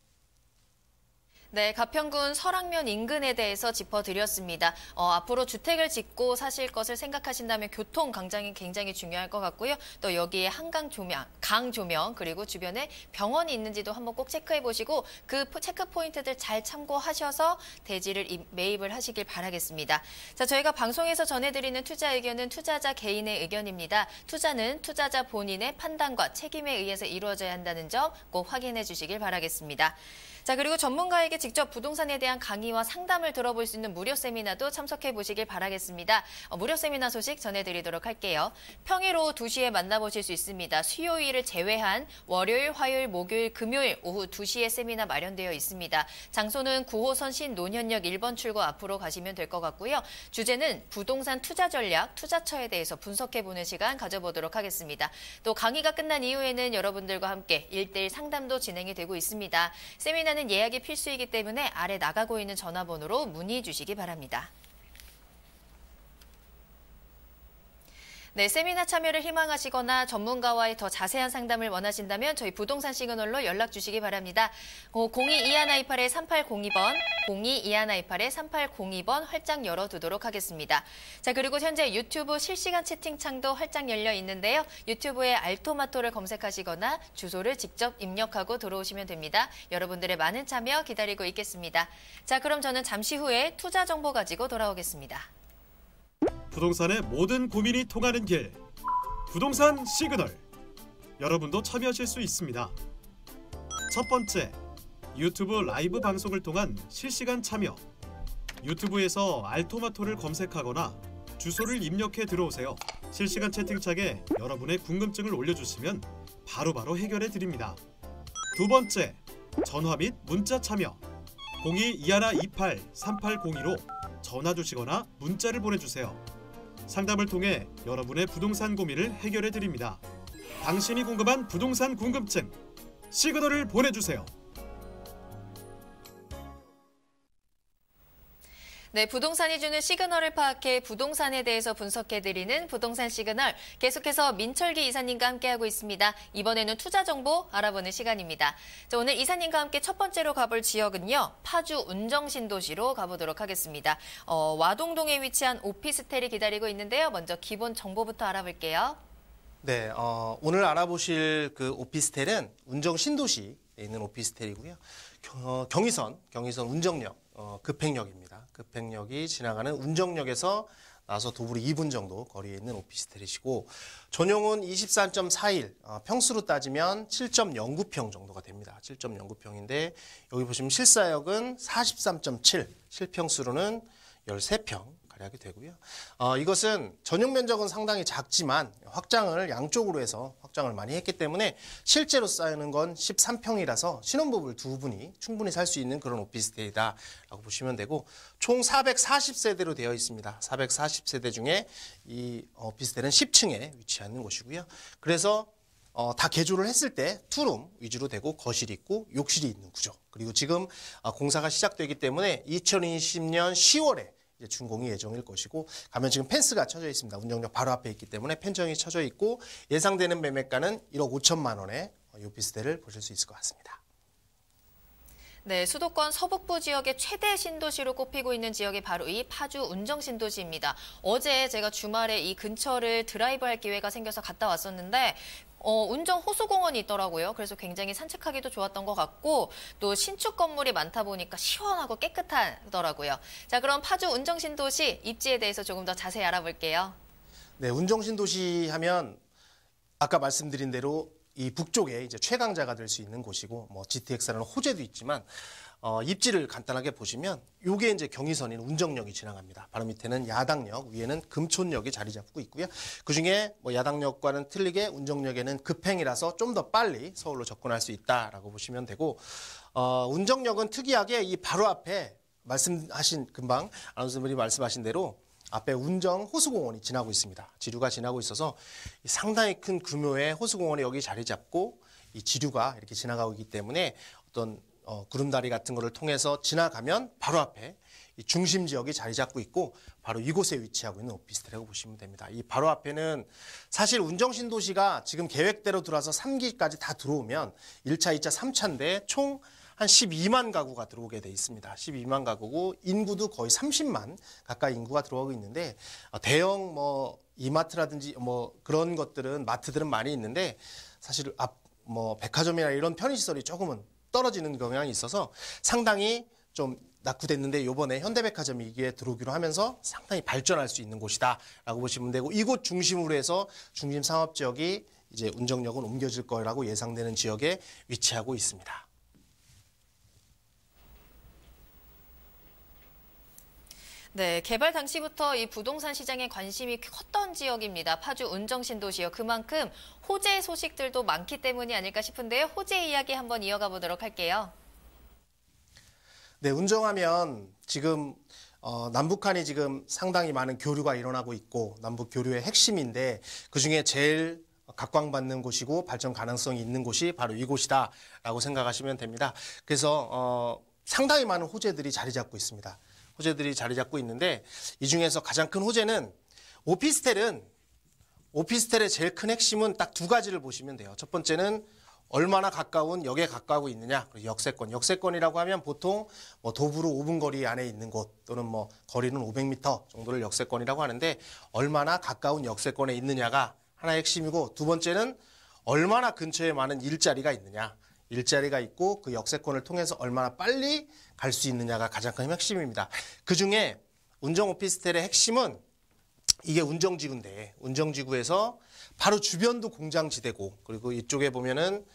네, 가평군 설악면 인근에 대해서 짚어드렸습니다. 앞으로 주택을 짓고 사실 것을 생각하신다면 교통 굉장히 중요할 것 같고요. 또 여기에 한강 조명, 강 조명, 그리고 주변에 병원이 있는지도 한번 꼭 체크해 보시고 그 체크 포인트들 잘 참고하셔서 대지를 매입을 하시길 바라겠습니다. 자, 저희가 방송에서 전해드리는 투자 의견은 투자자 개인의 의견입니다. 투자는 투자자 본인의 판단과 책임에 의해서 이루어져야 한다는 점 꼭 확인해 주시길 바라겠습니다. 자, 그리고 전문가에게 직접 부동산에 대한 강의와 상담을 들어볼 수 있는 무료 세미나도 참석해 보시길 바라겠습니다. 무료 세미나 소식 전해드리도록 할게요. 평일 오후 2시에 만나보실 수 있습니다. 수요일을 제외한 월요일, 화요일, 목요일, 금요일 오후 2시에 세미나 마련되어 있습니다. 장소는 9호선 신논현역 1번 출구 앞으로 가시면 될 것 같고요. 주제는 부동산 투자 전략, 투자처에 대해서 분석해보는 시간 가져보도록 하겠습니다. 또 강의가 끝난 이후에는 여러분들과 함께 1:1 상담도 진행이 되고 있습니다. 세미나는 예약이 필수이기 때문에 아래 나가고 있는 전화번호로 문의 주시기 바랍니다. 네, 세미나 참여를 희망하시거나 전문가와의 더 자세한 상담을 원하신다면 저희 부동산 시그널로 연락 주시기 바랍니다. 022128-3802번, 022128-3802번 활짝 열어두도록 하겠습니다. 자, 그리고 현재 유튜브 실시간 채팅창도 활짝 열려 있는데요. 유튜브에 알토마토를 검색하시거나 주소를 직접 입력하고 들어오시면 됩니다. 여러분들의 많은 참여 기다리고 있겠습니다. 자, 그럼 저는 잠시 후에 투자 정보 가지고 돌아오겠습니다. 부동산의 모든 고민이 통하는 길, 부동산 시그널. 여러분도 참여하실 수 있습니다. 첫 번째, 유튜브 라이브 방송을 통한 실시간 참여. 유튜브에서 알토마토를 검색하거나 주소를 입력해 들어오세요. 실시간 채팅창에 여러분의 궁금증을 올려주시면 바로바로 해결해 드립니다. 두 번째, 전화 및 문자 참여. 022128-3802로 전화 주시거나 문자를 보내주세요. 상담을 통해 여러분의 부동산 고민을 해결해 드립니다. 당신이 궁금한 부동산 궁금증, 시그널을 보내주세요. 네, 부동산이 주는 시그널을 파악해 부동산에 대해서 분석해드리는 부동산 시그널. 계속해서 민철기 이사님과 함께하고 있습니다. 이번에는 투자 정보 알아보는 시간입니다. 자, 오늘 이사님과 함께 첫 번째로 가볼 지역은요. 파주 운정신도시로 가보도록 하겠습니다. 와동동에 위치한 오피스텔이 기다리고 있는데요. 먼저 기본 정보부터 알아볼게요. 네, 오늘 알아보실 그 오피스텔은 운정신도시에 있는 오피스텔이고요. 경의선 운정역 급행역입니다. 급행역이 지나가는 운정역에서 나서 도보로 2분 정도 거리에 있는 오피스텔이시고 전용은 23.41, 평수로 따지면 7.09평 정도가 됩니다. 7.09평인데 여기 보시면 실사역은 43.7, 실평수로는 13평. 하게 되고요. 이것은 전용 면적은 상당히 작지만 확장을 양쪽으로 해서 확장을 많이 했기 때문에 실제로 쌓이는 건 13평이라서 신혼부부 두 분이 충분히 살 수 있는 그런 오피스텔이다라고 보시면 되고 총 440세대로 되어 있습니다. 440세대 중에 이 오피스텔은 10층에 위치하는 곳이고요. 그래서 다 개조를 했을 때 투룸 위주로 되고 거실이 있고 욕실이 있는 구조. 그리고 지금 공사가 시작되기 때문에 2020년 10월에 이제 준공이 예정일 것이고 가면 지금 펜스가 쳐져 있습니다. 운정역 바로 앞에 있기 때문에 펜션이 쳐져 있고 예상되는 매매가는 1억 5천만 원에 이 오피스텔을 보실 수 있을 것 같습니다. 네, 수도권 서북부 지역의 최대 신도시로 꼽히고 있는 지역이 바로 이 파주 운정신도시입니다. 어제 제가 주말에 이 근처를 드라이브할 기회가 생겨서 갔다 왔었는데 운정 호수공원이 있더라고요. 그래서 굉장히 산책하기도 좋았던 것 같고 또 신축 건물이 많다 보니까 시원하고 깨끗하더라고요. 자, 그럼 파주 운정신도시 입지에 대해서 조금 더 자세히 알아볼게요. 네, 운정신도시 하면 아까 말씀드린 대로 이 북쪽에 이제 최강자가 될 수 있는 곳이고 뭐 GTX라는 호재도 있지만 입지를 간단하게 보시면 요게 이제 경의선인 운정역이 지나갑니다. 바로 밑에는 야당역, 위에는 금촌역이 자리 잡고 있고요. 그중에 뭐 야당역과는 틀리게 운정역에는 급행이라서 좀 더 빨리 서울로 접근할 수 있다라고 보시면 되고 운정역은 특이하게 이 바로 앞에 말씀하신 금방 아나운서분이 말씀하신 대로 앞에 운정 호수공원이 지나고 있습니다. 지류가 지나고 있어서 상당히 큰 규모의 호수공원이 여기 자리 잡고 이 지류가 이렇게 지나가고 있기 때문에 어떤 구름다리 같은 거를 통해서 지나가면 바로 앞에 이 중심 지역이 자리 잡고 있고 바로 이곳에 위치하고 있는 오피스텔이라고 보시면 됩니다. 이 바로 앞에는 사실 운정신도시가 지금 계획대로 들어와서 3기까지 다 들어오면 1차, 2차, 3차인데 총 한 12만 가구가 들어오게 돼 있습니다. 12만 가구고 인구도 거의 30만 가까이 인구가 들어오고 있는데 대형 뭐 이마트라든지 뭐 그런 것들은 마트들은 많이 있는데 사실 뭐 백화점이나 이런 편의시설이 조금은 떨어지는 경향이 있어서 상당히 좀 낙후됐는데 이번에 현대백화점이 이게 들어오기로 하면서 상당히 발전할 수 있는 곳이다라고 보시면 되고 이곳 중심으로 해서 중심 상업 지역이 이제 운정역은 옮겨질 거라고 예상되는 지역에 위치하고 있습니다. 네, 개발 당시부터 이 부동산 시장에 관심이 컸던 지역입니다. 파주 운정신도시요. 그만큼 호재 소식들도 많기 때문이 아닐까 싶은데요. 호재 이야기 한번 이어가 보도록 할게요. 네, 운정하면 지금 남북한이 지금 상당히 많은 교류가 일어나고 있고 남북 교류의 핵심인데 그중에 제일 각광받는 곳이고 발전 가능성이 있는 곳이 바로 이곳이다라고 생각하시면 됩니다. 그래서 상당히 많은 호재들이 자리 잡고 있습니다. 호재들이 자리 잡고 있는데 이 중에서 가장 큰 호재는 오피스텔의 제일 큰 핵심은 딱 두 가지를 보시면 돼요. 첫 번째는 얼마나 가까운 역에 가까워 있느냐. 그리고 역세권이라고 하면 보통 뭐 도보로 5분 거리 안에 있는 곳 또는 뭐 거리는 500m 정도를 역세권이라고 하는데 얼마나 가까운 역세권에 있느냐가 하나의 핵심이고 두 번째는 얼마나 근처에 많은 일자리가 있느냐. 일자리가 있고 그 역세권을 통해서 얼마나 빨리 갈 수 있느냐가 가장 큰 핵심입니다. 그중에 운정 오피스텔의 핵심은 이게 운정지구인데 운정지구에서 바로 주변도 공장지대고 그리고 이쪽에 보면은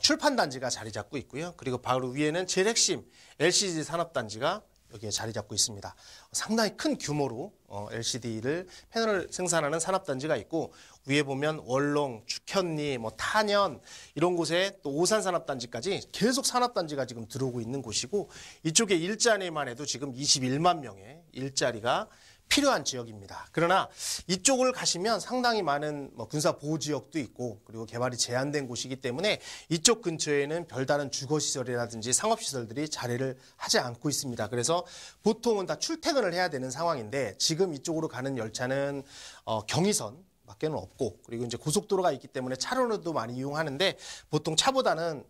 출판단지가 자리 잡고 있고요. 그리고 바로 위에는 제일 핵심 LCD 산업단지가 여기에 자리 잡고 있습니다. 상당히 큰 규모로 LCD를 패널을 생산하는 산업단지가 있고 위에 보면 원롱, 축현리, 뭐 탄현 이런 곳에 또 오산 산업단지까지 계속 산업단지가 지금 들어오고 있는 곳이고 이쪽에 일자리만 해도 지금 21만 명의 일자리가 필요한 지역입니다. 그러나 이쪽을 가시면 상당히 많은 군사보호지역도 있고 그리고 개발이 제한된 곳이기 때문에 이쪽 근처에는 별다른 주거시설이라든지 상업시설들이 자리를 하지 않고 있습니다. 그래서 보통은 다 출퇴근을 해야 되는 상황인데 지금 이쪽으로 가는 열차는 경의선 밖에는 없고 그리고 이제 고속도로가 있기 때문에 차로도 많이 이용하는데 보통 차보다는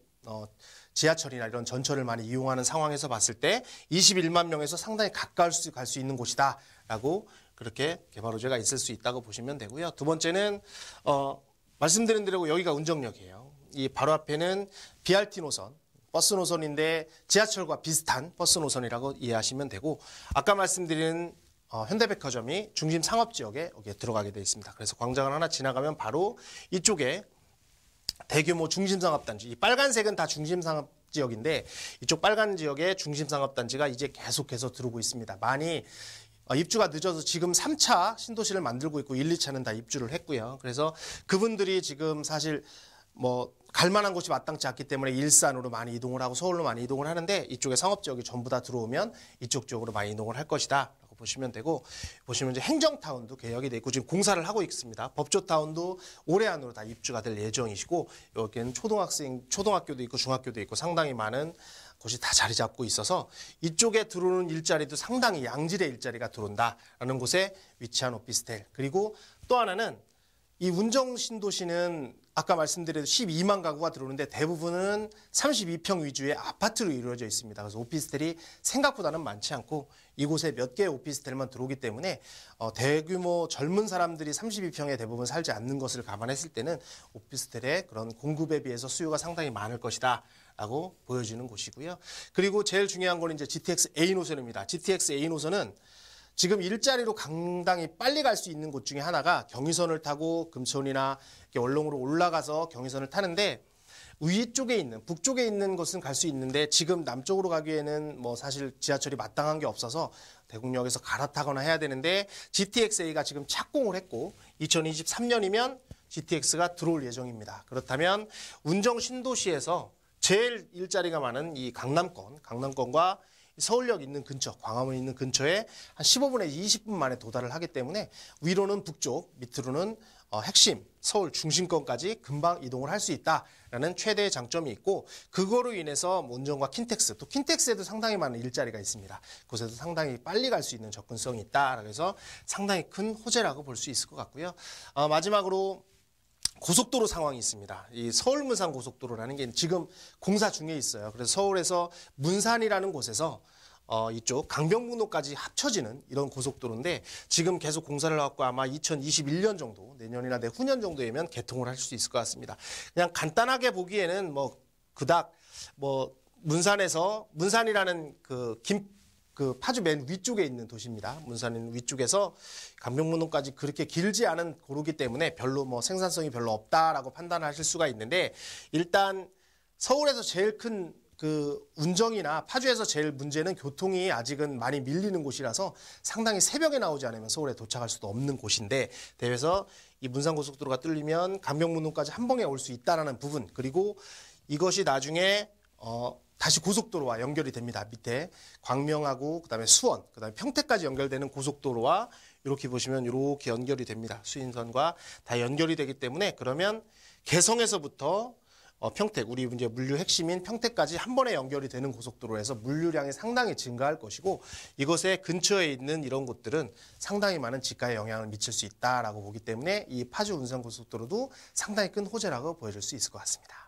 지하철이나 이런 전철을 많이 이용하는 상황에서 봤을 때 21만 명에서 상당히 가까울 갈 수 있는 곳이다 라고 그렇게 개발 호재가 있을 수 있다고 보시면 되고요. 두 번째는 말씀드린 대로 여기가 운정역이에요. 이 바로 앞에는 BRT 노선, 버스 노선인데 지하철과 비슷한 버스 노선이라고 이해하시면 되고 아까 말씀드린 현대백화점이 중심 상업지역에 여기에 들어가게 되어 있습니다. 그래서 광장을 하나 지나가면 바로 이쪽에 대규모 중심상업단지, 이 빨간색은 다 중심상업지역인데 이쪽 빨간 지역에 중심상업단지가 이제 계속해서 들어오고 있습니다. 많이 입주가 늦어서 지금 3차 신도시를 만들고 있고 1, 2차는 다 입주를 했고요. 그래서 그분들이 지금 사실 갈 만한 곳이 마땅치 않기 때문에 일산으로 많이 이동을 하고 서울로 많이 이동을 하는데 이쪽에 상업지역이 전부 다 들어오면 이쪽 쪽으로 많이 이동을 할 것이다. 보시면 되고 보시면 이제 행정타운도 개혁이 돼 있고 지금 공사를 하고 있습니다. 법조타운도 올해 안으로 다 입주가 될 예정이시고 여기는 초등학교도 있고 중학교도 있고 상당히 많은 곳이 다 자리 잡고 있어서 이쪽에 들어오는 일자리도 상당히 양질의 일자리가 들어온다라는 곳에 위치한 오피스텔. 그리고 또 하나는 이 운정신도시는 아까 말씀드린 12만 가구가 들어오는데 대부분은 32평 위주의 아파트로 이루어져 있습니다. 그래서 오피스텔이 생각보다는 많지 않고 이곳에 몇 개의 오피스텔만 들어오기 때문에 대규모 젊은 사람들이 32평에 대부분 살지 않는 것을 감안했을 때는 오피스텔의 그런 공급에 비해서 수요가 상당히 많을 것이다 라고 보여지는 곳이고요. 그리고 제일 중요한 건 이제 GTX A 노선입니다. GTX A 노선은 지금 일자리로 상당히 빨리 갈 수 있는 곳 중에 하나가 경의선을 타고 금천이나 원롱으로 올라가서 경의선을 타는데 위쪽에 있는 북쪽에 있는 곳은 갈 수 있는데 지금 남쪽으로 가기에는 사실 지하철이 마땅한 게 없어서 대곡역에서 갈아타거나 해야 되는데 GTX-A가 지금 착공을 했고 2023년이면 GTX가 들어올 예정입니다. 그렇다면 운정 신도시에서 제일 일자리가 많은 이 강남권과 서울역 있는 근처, 광화문 있는 근처에 한 15분에서 20분 만에 도달을 하기 때문에 위로는 북쪽, 밑으로는 핵심, 서울 중심권까지 금방 이동을 할 수 있다라는 최대의 장점이 있고 그거로 인해서 운정과 킨텍스, 또 킨텍스에도 상당히 많은 일자리가 있습니다. 그곳에도 상당히 빨리 갈 수 있는 접근성이 있다. 그래서 상당히 큰 호재라고 볼 수 있을 것 같고요. 마지막으로 고속도로 상황이 있습니다. 이 서울-문산 고속도로라는 게 지금 공사 중에 있어요. 그래서 서울에서 문산이라는 곳에서 이쪽 강변북로까지 합쳐지는 이런 고속도로인데 지금 계속 공사를 하고 아마 2021년 정도, 내년이나 내후년 정도이면 개통을 할 수 있을 것 같습니다. 그냥 간단하게 보기에는 그닥 문산이라는 그 파주 맨 위쪽에 있는 도시입니다. 문산은 위쪽에서 강변북로까지 그렇게 길지 않은 고루기 때문에 별로 생산성이 별로 없다라고 판단하실 수가 있는데, 일단 서울에서 제일 큰 그 운정이나 파주에서 제일 문제는 교통이 아직은 많이 밀리는 곳이라서 상당히 새벽에 나오지 않으면 서울에 도착할 수도 없는 곳인데, 대해서 이 문산고속도로가 뚫리면 강변북로까지 한 번에 올 수 있다라는 부분, 그리고 이것이 나중에 다시 고속도로와 연결이 됩니다. 밑에 광명하고 그다음에 수원, 그다음에 평택까지 연결되는 고속도로와 이렇게 보시면 이렇게 연결이 됩니다. 수인선과 다 연결이 되기 때문에, 그러면 개성에서부터 평택, 우리 이제 물류 핵심인 평택까지 한 번에 연결이 되는 고속도로에서 물류량이 상당히 증가할 것이고, 이것에 근처에 있는 이런 곳들은 상당히 많은 지가에 영향을 미칠 수 있다라고 보기 때문에 이 파주 운산고속도로도 상당히 큰 호재라고 보여질 수 있을 것 같습니다.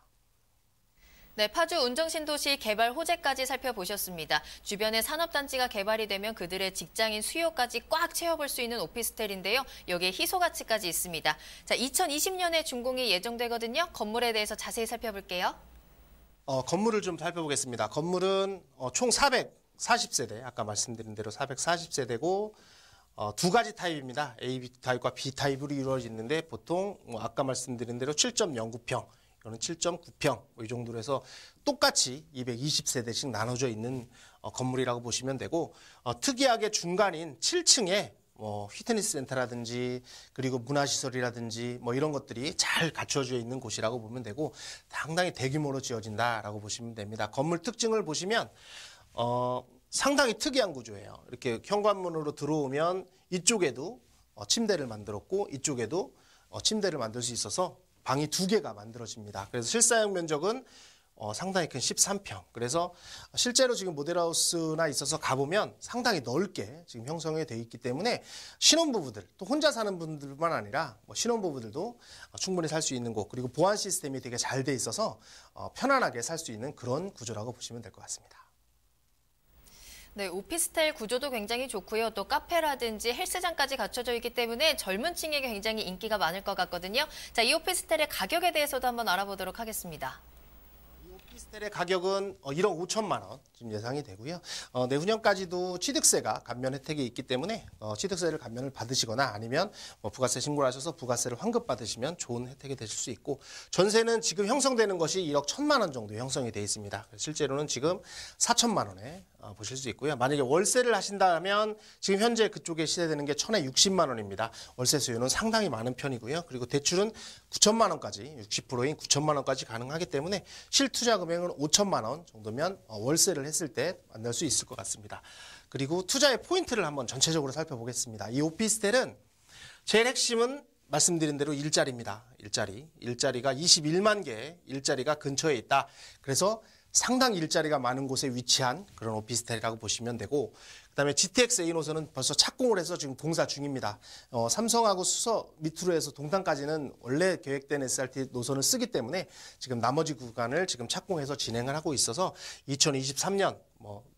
네, 파주 운정신도시 개발 호재까지 살펴보셨습니다. 주변에 산업단지가 개발이 되면 그들의 직장인 수요까지 꽉 채워볼 수 있는 오피스텔인데요. 여기에 희소 가치까지 있습니다. 자, 2020년에 준공이 예정되거든요. 건물에 대해서 자세히 살펴볼게요. 건물을 좀 살펴보겠습니다. 건물은 총 440세대, 아까 말씀드린 대로 440세대고 두 가지 타입입니다. A 타입과 B 타입으로 이루어지는데, 보통 아까 말씀드린 대로 7.09평, 이거는 7.9평 이 정도로 해서 똑같이 220세대씩 나눠져 있는 건물이라고 보시면 되고, 특이하게 중간인 7층에 피트니스 센터라든지 그리고 문화시설이라든지 이런 것들이 잘 갖춰져 있는 곳이라고 보면 되고, 상당히 대규모로 지어진다라고 보시면 됩니다. 건물 특징을 보시면 상당히 특이한 구조예요. 이렇게 현관문으로 들어오면 이쪽에도 침대를 만들었고 이쪽에도 침대를 만들 수 있어서 방이 2개가 만들어집니다. 그래서 실사용 면적은 상당히 큰 13평. 그래서 실제로 지금 모델하우스나 있어서 가보면 상당히 넓게 지금 형성이 되어 있기 때문에 신혼부부들, 또 혼자 사는 분들만 아니라 신혼부부들도 충분히 살 수 있는 곳, 그리고 보안 시스템이 되게 잘 돼 있어서 편안하게 살 수 있는 그런 구조라고 보시면 될 것 같습니다. 네, 오피스텔 구조도 굉장히 좋고요. 또 카페라든지 헬스장까지 갖춰져 있기 때문에 젊은 층에게 굉장히 인기가 많을 것 같거든요. 자, 이 오피스텔의 가격에 대해서도 한번 알아보도록 하겠습니다. 오피스텔의 가격은 1억 5천만 원 지금 예상이 되고요. 내후년까지도 취득세가 감면 혜택이 있기 때문에 취득세를 감면을 받으시거나 아니면 부가세 신고를 하셔서 부가세를 환급 받으시면 좋은 혜택이 되실 수 있고, 전세는 지금 형성되는 것이 1억 1천만 원 정도 형성이 되어 있습니다. 실제로는 지금 4천만 원에 보실 수 있고요. 만약에 월세를 하신다면 지금 현재 그쪽에 시세되는 게 1,000에 60만 원입니다. 월세 수요는 상당히 많은 편이고요. 그리고 대출은 9천만 원까지, 60%인 9천만 원까지 가능하기 때문에 실투자 금액은 5천만 원 정도면 월세를 했을 때 만날 수 있을 것 같습니다. 그리고 투자의 포인트를 한번 전체적으로 살펴보겠습니다. 이 오피스텔은 제일 핵심은 말씀드린 대로 일자리입니다. 일자리가 21만 개의 일자리가 근처에 있다. 그래서 상당히 일자리가 많은 곳에 위치한 그런 오피스텔이라고 보시면 되고, 그다음에 GTX A 노선은 벌써 착공을 해서 지금 공사 중입니다. 삼성하고 수서 밑으로 해서 동탄까지는 원래 계획된 SRT 노선을 쓰기 때문에 지금 나머지 구간을 지금 착공해서 진행을 하고 있어서 2023년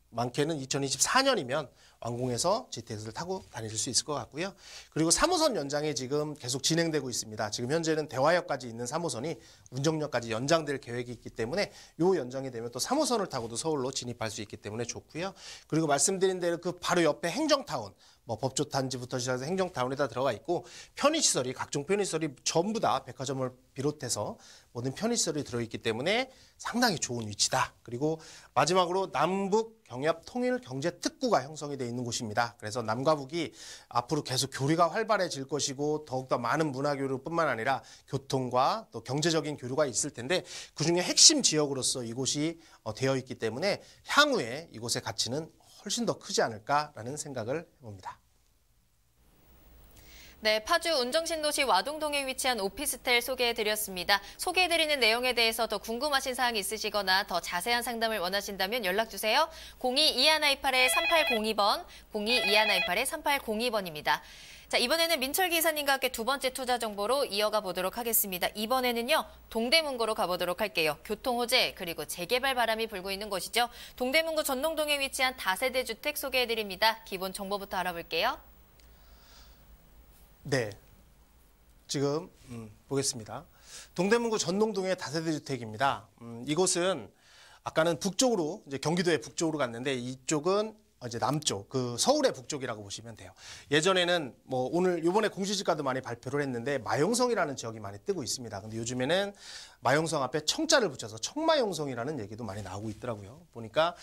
많게는 2024년이면 완공해서 GTX를 타고 다니실 수 있을 것 같고요. 그리고 3호선 연장이 지금 계속 진행되고 있습니다. 지금 현재는 대화역까지 있는 3호선이 운정역까지 연장될 계획이 있기 때문에 이 연장이 되면 또 3호선을 타고도 서울로 진입할 수 있기 때문에 좋고요. 그리고 말씀드린 대로 그 바로 옆에 행정타운, 법조단지부터 시작해서 행정타운에다 들어가 있고, 편의시설이, 각종 편의시설이 전부 다 백화점을 비롯해서 모든 편의시설이 들어있기 때문에 상당히 좋은 위치다. 그리고 마지막으로 남북 경협 통일 경제 특구가 형성이 되어 있는 곳입니다. 그래서 남과 북이 앞으로 계속 교류가 활발해질 것이고, 더욱더 많은 문화 교류뿐만 아니라 교통과 또 경제적인 교류가 있을 텐데, 그중에 핵심 지역으로서 이곳이 되어 있기 때문에 향후에 이곳의 가치는 훨씬 더 크지 않을까라는 생각을 해봅니다. 네, 파주 운정신도시 와동동에 위치한 오피스텔 소개해드렸습니다. 소개해드리는 내용에 대해서 더 궁금하신 사항이 있으시거나 더 자세한 상담을 원하신다면 연락주세요. 02-2128-3802번, 02-2128-3802번입니다. 자, 이번에는 민철 기사님과 함께 두 번째 투자 정보로 이어가 보도록 하겠습니다. 이번에는요, 동대문구로 가보도록 할게요. 교통 호재 그리고 재개발 바람이 불고 있는 곳이죠. 동대문구 전농동에 위치한 다세대 주택 소개해드립니다. 기본 정보부터 알아볼게요. 네, 지금 보겠습니다. 동대문구 전농동의 다세대 주택입니다. 이곳은 아까는 북쪽으로 이제 경기도의 북쪽으로 갔는데 이쪽은 이제 남쪽, 그 서울의 북쪽이라고 보시면 돼요. 예전에는 뭐 오늘 요번에 공시지가도 많이 발표를 했는데 마용성이라는 지역이 많이 뜨고 있습니다. 근데 요즘에는 마용성 앞에 청자를 붙여서 청마용성이라는 얘기도 많이 나오고 있더라고요. 보니까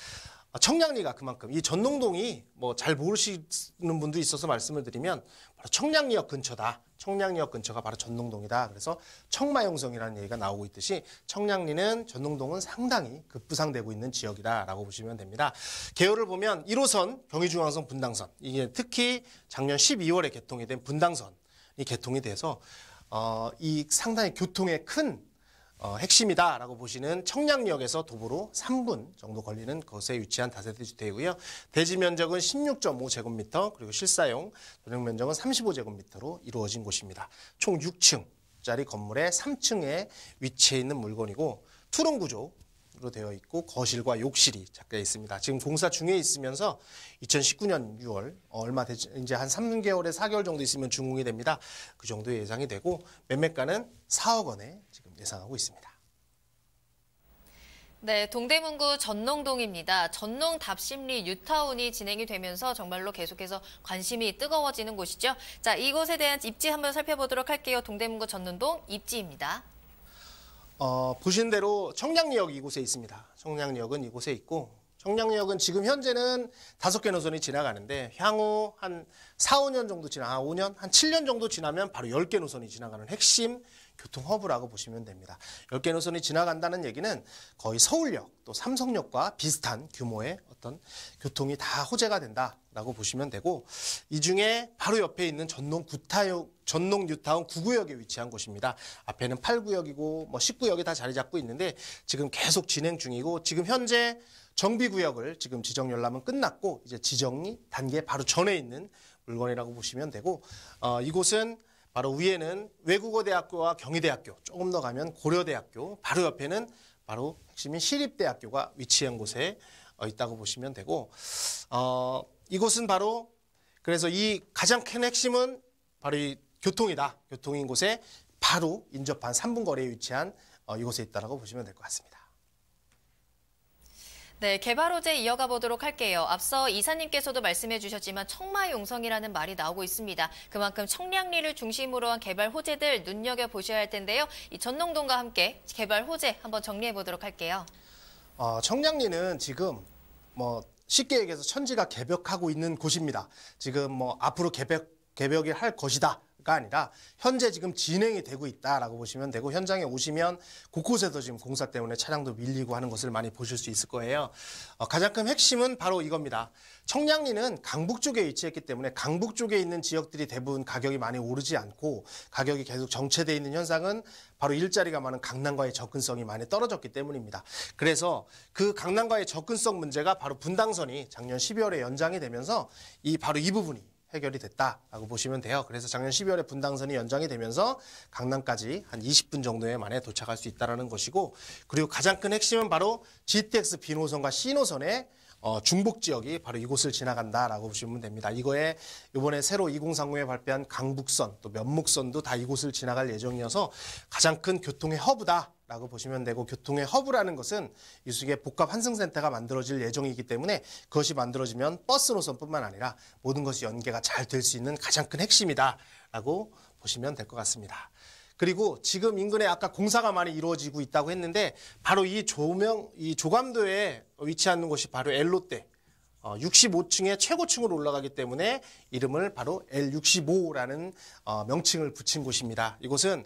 청량리가 그만큼 이 전농동이 뭐 잘 모르시는 분도 있어서 말씀을 드리면 바로 청량리역 근처다. 청량리역 근처가 바로 전농동이다. 그래서 청마용성이라는 얘기가 나오고 있듯이 청량리는 전농동은 상당히 급부상되고 있는 지역이다라고 보시면 됩니다. 개요를 보면 1호선 경의중앙선 분당선, 이게 특히 작년 12월에 개통이 된 분당선이 개통이 돼서 이 상당히 교통에 큰 핵심이다라고 보시는 청량리역에서 도보로 3분 정도 걸리는 곳에 위치한 다세대 주택이고요. 대지 면적은 16.5제곱미터 그리고 실사용 전용 면적은 35제곱미터로 이루어진 곳입니다. 총 6층짜리 건물의 3층에 위치해 있는 물건이고 투룸 구조로 되어 있고 거실과 욕실이 작게 있습니다. 지금 공사 중에 있으면서 2019년 6월 얼마 되지 이제 한 3개월에 4개월 정도 있으면 준공이 됩니다. 그 정도 예상이 되고 매매가는 4억 원에 지금 예상하고 있습니다. 네, 동대문구 전농동입니다. 전농 답심리 뉴타운이 진행이 되면서 정말로 계속해서 관심이 뜨거워지는 곳이죠. 자, 이곳에 대한 입지 한번 살펴보도록 할게요. 동대문구 전농동 입지입니다. 보신 대로 청량리역 이곳에 있습니다. 청량리역은 이곳에 있고 청량리역은 지금 현재는 5개 노선이 지나가는데 향후 한 4, 5년 정도 한 5년, 한 7년 정도 지나면 바로 10개 노선이 지나가는 핵심 교통 허브라고 보시면 됩니다. 10개 노선이 지나간다는 얘기는 거의 서울역 또 삼성역과 비슷한 규모의 어떤 교통이 다 호재가 된다라고 보시면 되고 이 중에 바로 옆에 있는 전농 뉴타운 9구역에 위치한 곳입니다. 앞에는 8구역이고 뭐 10구역이 다 자리 잡고 있는데 지금 계속 진행 중이고 지금 현재 정비구역을 지금 지정 열람은 끝났고 이제 지정이 단계 바로 전에 있는 물건이라고 보시면 되고 이곳은 바로 위에는 외국어대학교와 경희대학교, 조금 더 가면 고려대학교, 바로 옆에는 바로 핵심인 시립대학교가 위치한 곳에 있다고 보시면 되고 이곳은 바로 그래서 이 가장 큰 핵심은 바로 이 교통이다. 교통인 곳에 바로 인접한 3분 거리에 위치한 이곳에 있다고 보시면 될 것 같습니다. 네, 개발 호재 이어가 보도록 할게요. 앞서 이사님께서도 말씀해 주셨지만 청마용성이라는 말이 나오고 있습니다. 그만큼 청량리를 중심으로 한 개발 호재들 눈여겨보셔야 할 텐데요. 이 전농동과 함께 개발 호재 한번 정리해 보도록 할게요. 청량리는 지금 뭐 쉽게 얘기해서 천지가 개벽하고 있는 곳입니다. 지금 뭐 앞으로 개벽이 할 것이다. 가 아니라 현재 지금 진행이 되고 있다라고 보시면 되고 현장에 오시면 곳곳에서 지금 공사 때문에 차량도 밀리고 하는 것을 많이 보실 수 있을 거예요. 가장 큰 핵심은 바로 이겁니다. 청량리는 강북 쪽에 위치했기 때문에 강북 쪽에 있는 지역들이 대부분 가격이 많이 오르지 않고 가격이 계속 정체되어 있는 현상은 바로 일자리가 많은 강남과의 접근성이 많이 떨어졌기 때문입니다. 그래서 그 강남과의 접근성 문제가 바로 분당선이 작년 12월에 연장이 되면서 바로 이 부분이 해결이 됐다라고 보시면 돼요. 그래서 작년 12월에 분당선이 연장이 되면서 강남까지 한 20분 정도에 만에 도착할 수 있다는 것이고 그리고 가장 큰 핵심은 바로 GTX B노선과 C노선의 중복 지역이 바로 이곳을 지나간다라고 보시면 됩니다. 이거에 이번에 새로 2030에 발표한 강북선 또 면목선도 다 이곳을 지나갈 예정이어서 가장 큰 교통의 허브다라고 보시면 되고 교통의 허브라는 것은 이쪽에 복합 환승센터가 만들어질 예정이기 때문에 그것이 만들어지면 버스 노선뿐만 아니라 모든 것이 연계가 잘 될 수 있는 가장 큰 핵심이다라고 보시면 될 것 같습니다. 그리고 지금 인근에 아까 공사가 많이 이루어지고 있다고 했는데 바로 이 조감도에 위치하는 곳이 바로 L롯데 65층의 최고층으로 올라가기 때문에 이름을 바로 L65라는 명칭을 붙인 곳입니다. 이곳은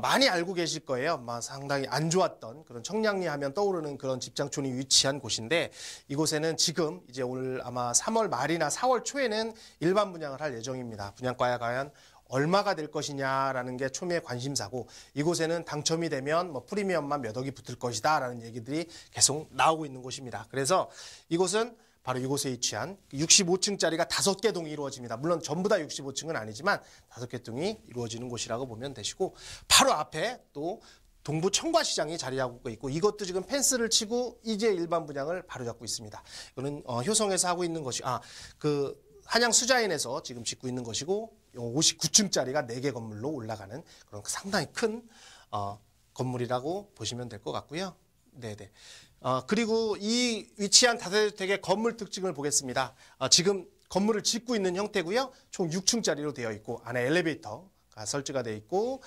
많이 알고 계실 거예요. 상당히 안 좋았던 그런 청량리 하면 떠오르는 그런 집장촌이 위치한 곳인데 이곳에는 지금 이제 오늘 아마 3월 말이나 4월 초에는 일반 분양을 할 예정입니다. 분양가가 과연 얼마가 될 것이냐라는 게 초미의 관심사고 이곳에는 당첨이 되면 뭐 프리미엄만 몇 억이 붙을 것이다라는 얘기들이 계속 나오고 있는 곳입니다. 그래서 이곳은 바로 이곳에 위치한 65층짜리가 5개 동이 이루어집니다. 물론 전부 다 65층은 아니지만 5개 동이 이루어지는 곳이라고 보면 되시고, 바로 앞에 또 동부 청과시장이 자리하고 있고, 이것도 지금 펜스를 치고 이제 일반 분양을 바로잡고 있습니다. 이거는 효성에서 하고 있는 것이 그 한양 수자인에서 지금 짓고 있는 것이고, 59층짜리가 4개 건물로 올라가는 그런 상당히 큰 건물이라고 보시면 될 것 같고요. 네네. 그리고 이 위치한 다세대주택의 건물 특징을 보겠습니다. 지금 건물을 짓고 있는 형태고요. 총 6층짜리로 되어 있고, 안에 엘리베이터가 설치가 되어 있고,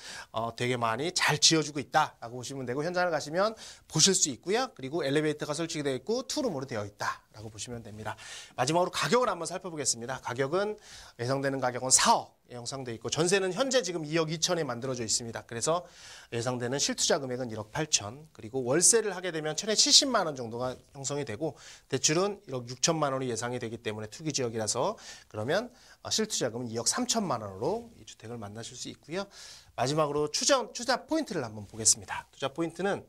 되게 많이 잘 지어주고 있다라고 보시면 되고, 현장을 가시면 보실 수 있고요. 그리고 엘리베이터가 설치되어 있고 투룸으로 되어 있다라고 보시면 됩니다. 마지막으로 가격을 한번 살펴보겠습니다. 가격은 예상되는 가격은 4억 형성되어 있고, 전세는 현재 지금 2억 2천에 만들어져 있습니다. 그래서 예상되는 실투자 금액은 1억 8천, 그리고 월세를 하게 되면 천에 70만 원 정도가 형성이 되고, 대출은 1억 6천만 원이 예상이 되기 때문에 투기 지역이라서, 그러면 실투자금은 2억 3천만 원으로 이 주택을 만나실 수 있고요. 마지막으로 투자 포인트를 한번 보겠습니다. 투자 포인트는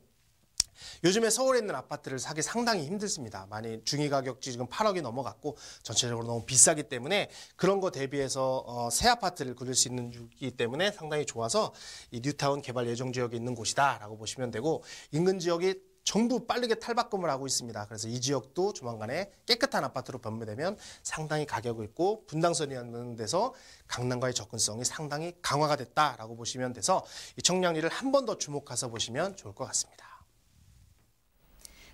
요즘에 서울에 있는 아파트를 사기 상당히 힘들습니다. 많이 중위 가격지 지금 8억이 넘어갔고, 전체적으로 너무 비싸기 때문에 그런 거 대비해서 새 아파트를 그릴 수 있는 주기 때문에 상당히 좋아서 이 뉴타운 개발 예정 지역에 있는 곳이다라고 보시면 되고, 인근 지역이 전부 빠르게 탈바꿈을 하고 있습니다. 그래서 이 지역도 조만간에 깨끗한 아파트로 변모되면 상당히 가격이 있고, 분당선이라는 데서 강남과의 접근성이 상당히 강화가 됐다라고 보시면 돼서 이 청량리를 한 번 더 주목해서 보시면 좋을 것 같습니다.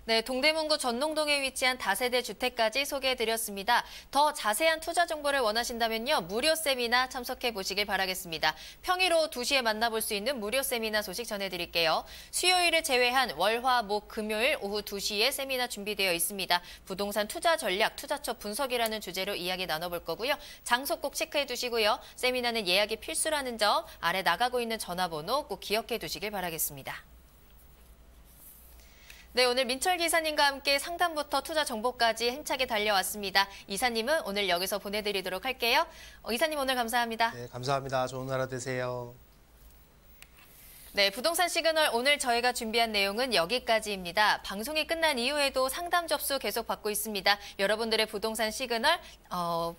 네, 동대문구 전농동에 위치한 다세대 주택까지 소개해드렸습니다. 더 자세한 투자 정보를 원하신다면요, 무료 세미나 참석해 보시길 바라겠습니다. 평일 오후 2시에 만나볼 수 있는 무료 세미나 소식 전해드릴게요. 수요일을 제외한 월, 화, 목, 금요일 오후 2시에 세미나 준비되어 있습니다. 부동산 투자 전략, 투자처 분석이라는 주제로 이야기 나눠볼 거고요. 장소 꼭 체크해 두시고요. 세미나는 예약이 필수라는 점, 아래 나가고 있는 전화번호 꼭 기억해 두시길 바라겠습니다. 네, 오늘 민철 기사님과 함께 상담부터 투자 정보까지 힘차게 달려왔습니다. 이사님은 오늘 여기서 보내드리도록 할게요. 이사님 오늘 감사합니다. 네, 감사합니다. 좋은 하루 되세요. 네, 부동산 시그널 오늘 저희가 준비한 내용은 여기까지입니다. 방송이 끝난 이후에도 상담 접수 계속 받고 있습니다. 여러분들의 부동산 시그널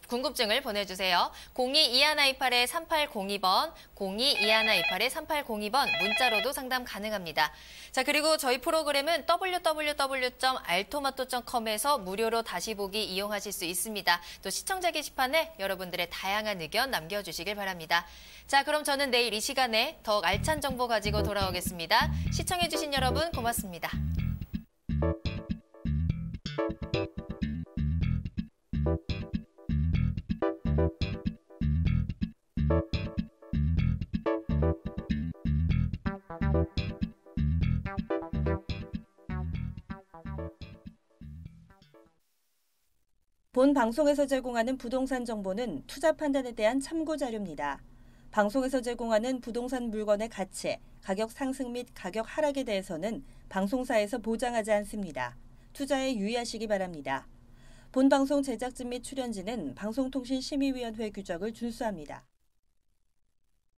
궁금증을 보내주세요. 02-2128-3802번, 02-2128-3802번 문자로도 상담 가능합니다. 자, 그리고 저희 프로그램은 www.altomato.com에서 무료로 다시 보기 이용하실 수 있습니다. 또 시청자 게시판에 여러분들의 다양한 의견 남겨주시길 바랍니다. 자, 그럼 저는 내일 이 시간에 더욱 알찬 정보 가지고 돌아오겠습니다. 시청해주신 여러분 고맙습니다. 본 방송에서 제공하는 부동산 정보는 투자 판단에 대한 참고 자료입니다. 방송에서 제공하는 부동산 물건의 가치, 가격 상승 및 가격 하락에 대해서는 방송사에서 보장하지 않습니다. 투자에 유의하시기 바랍니다. 본 방송 제작진 및 출연진은 방송통신심의위원회 규정을 준수합니다.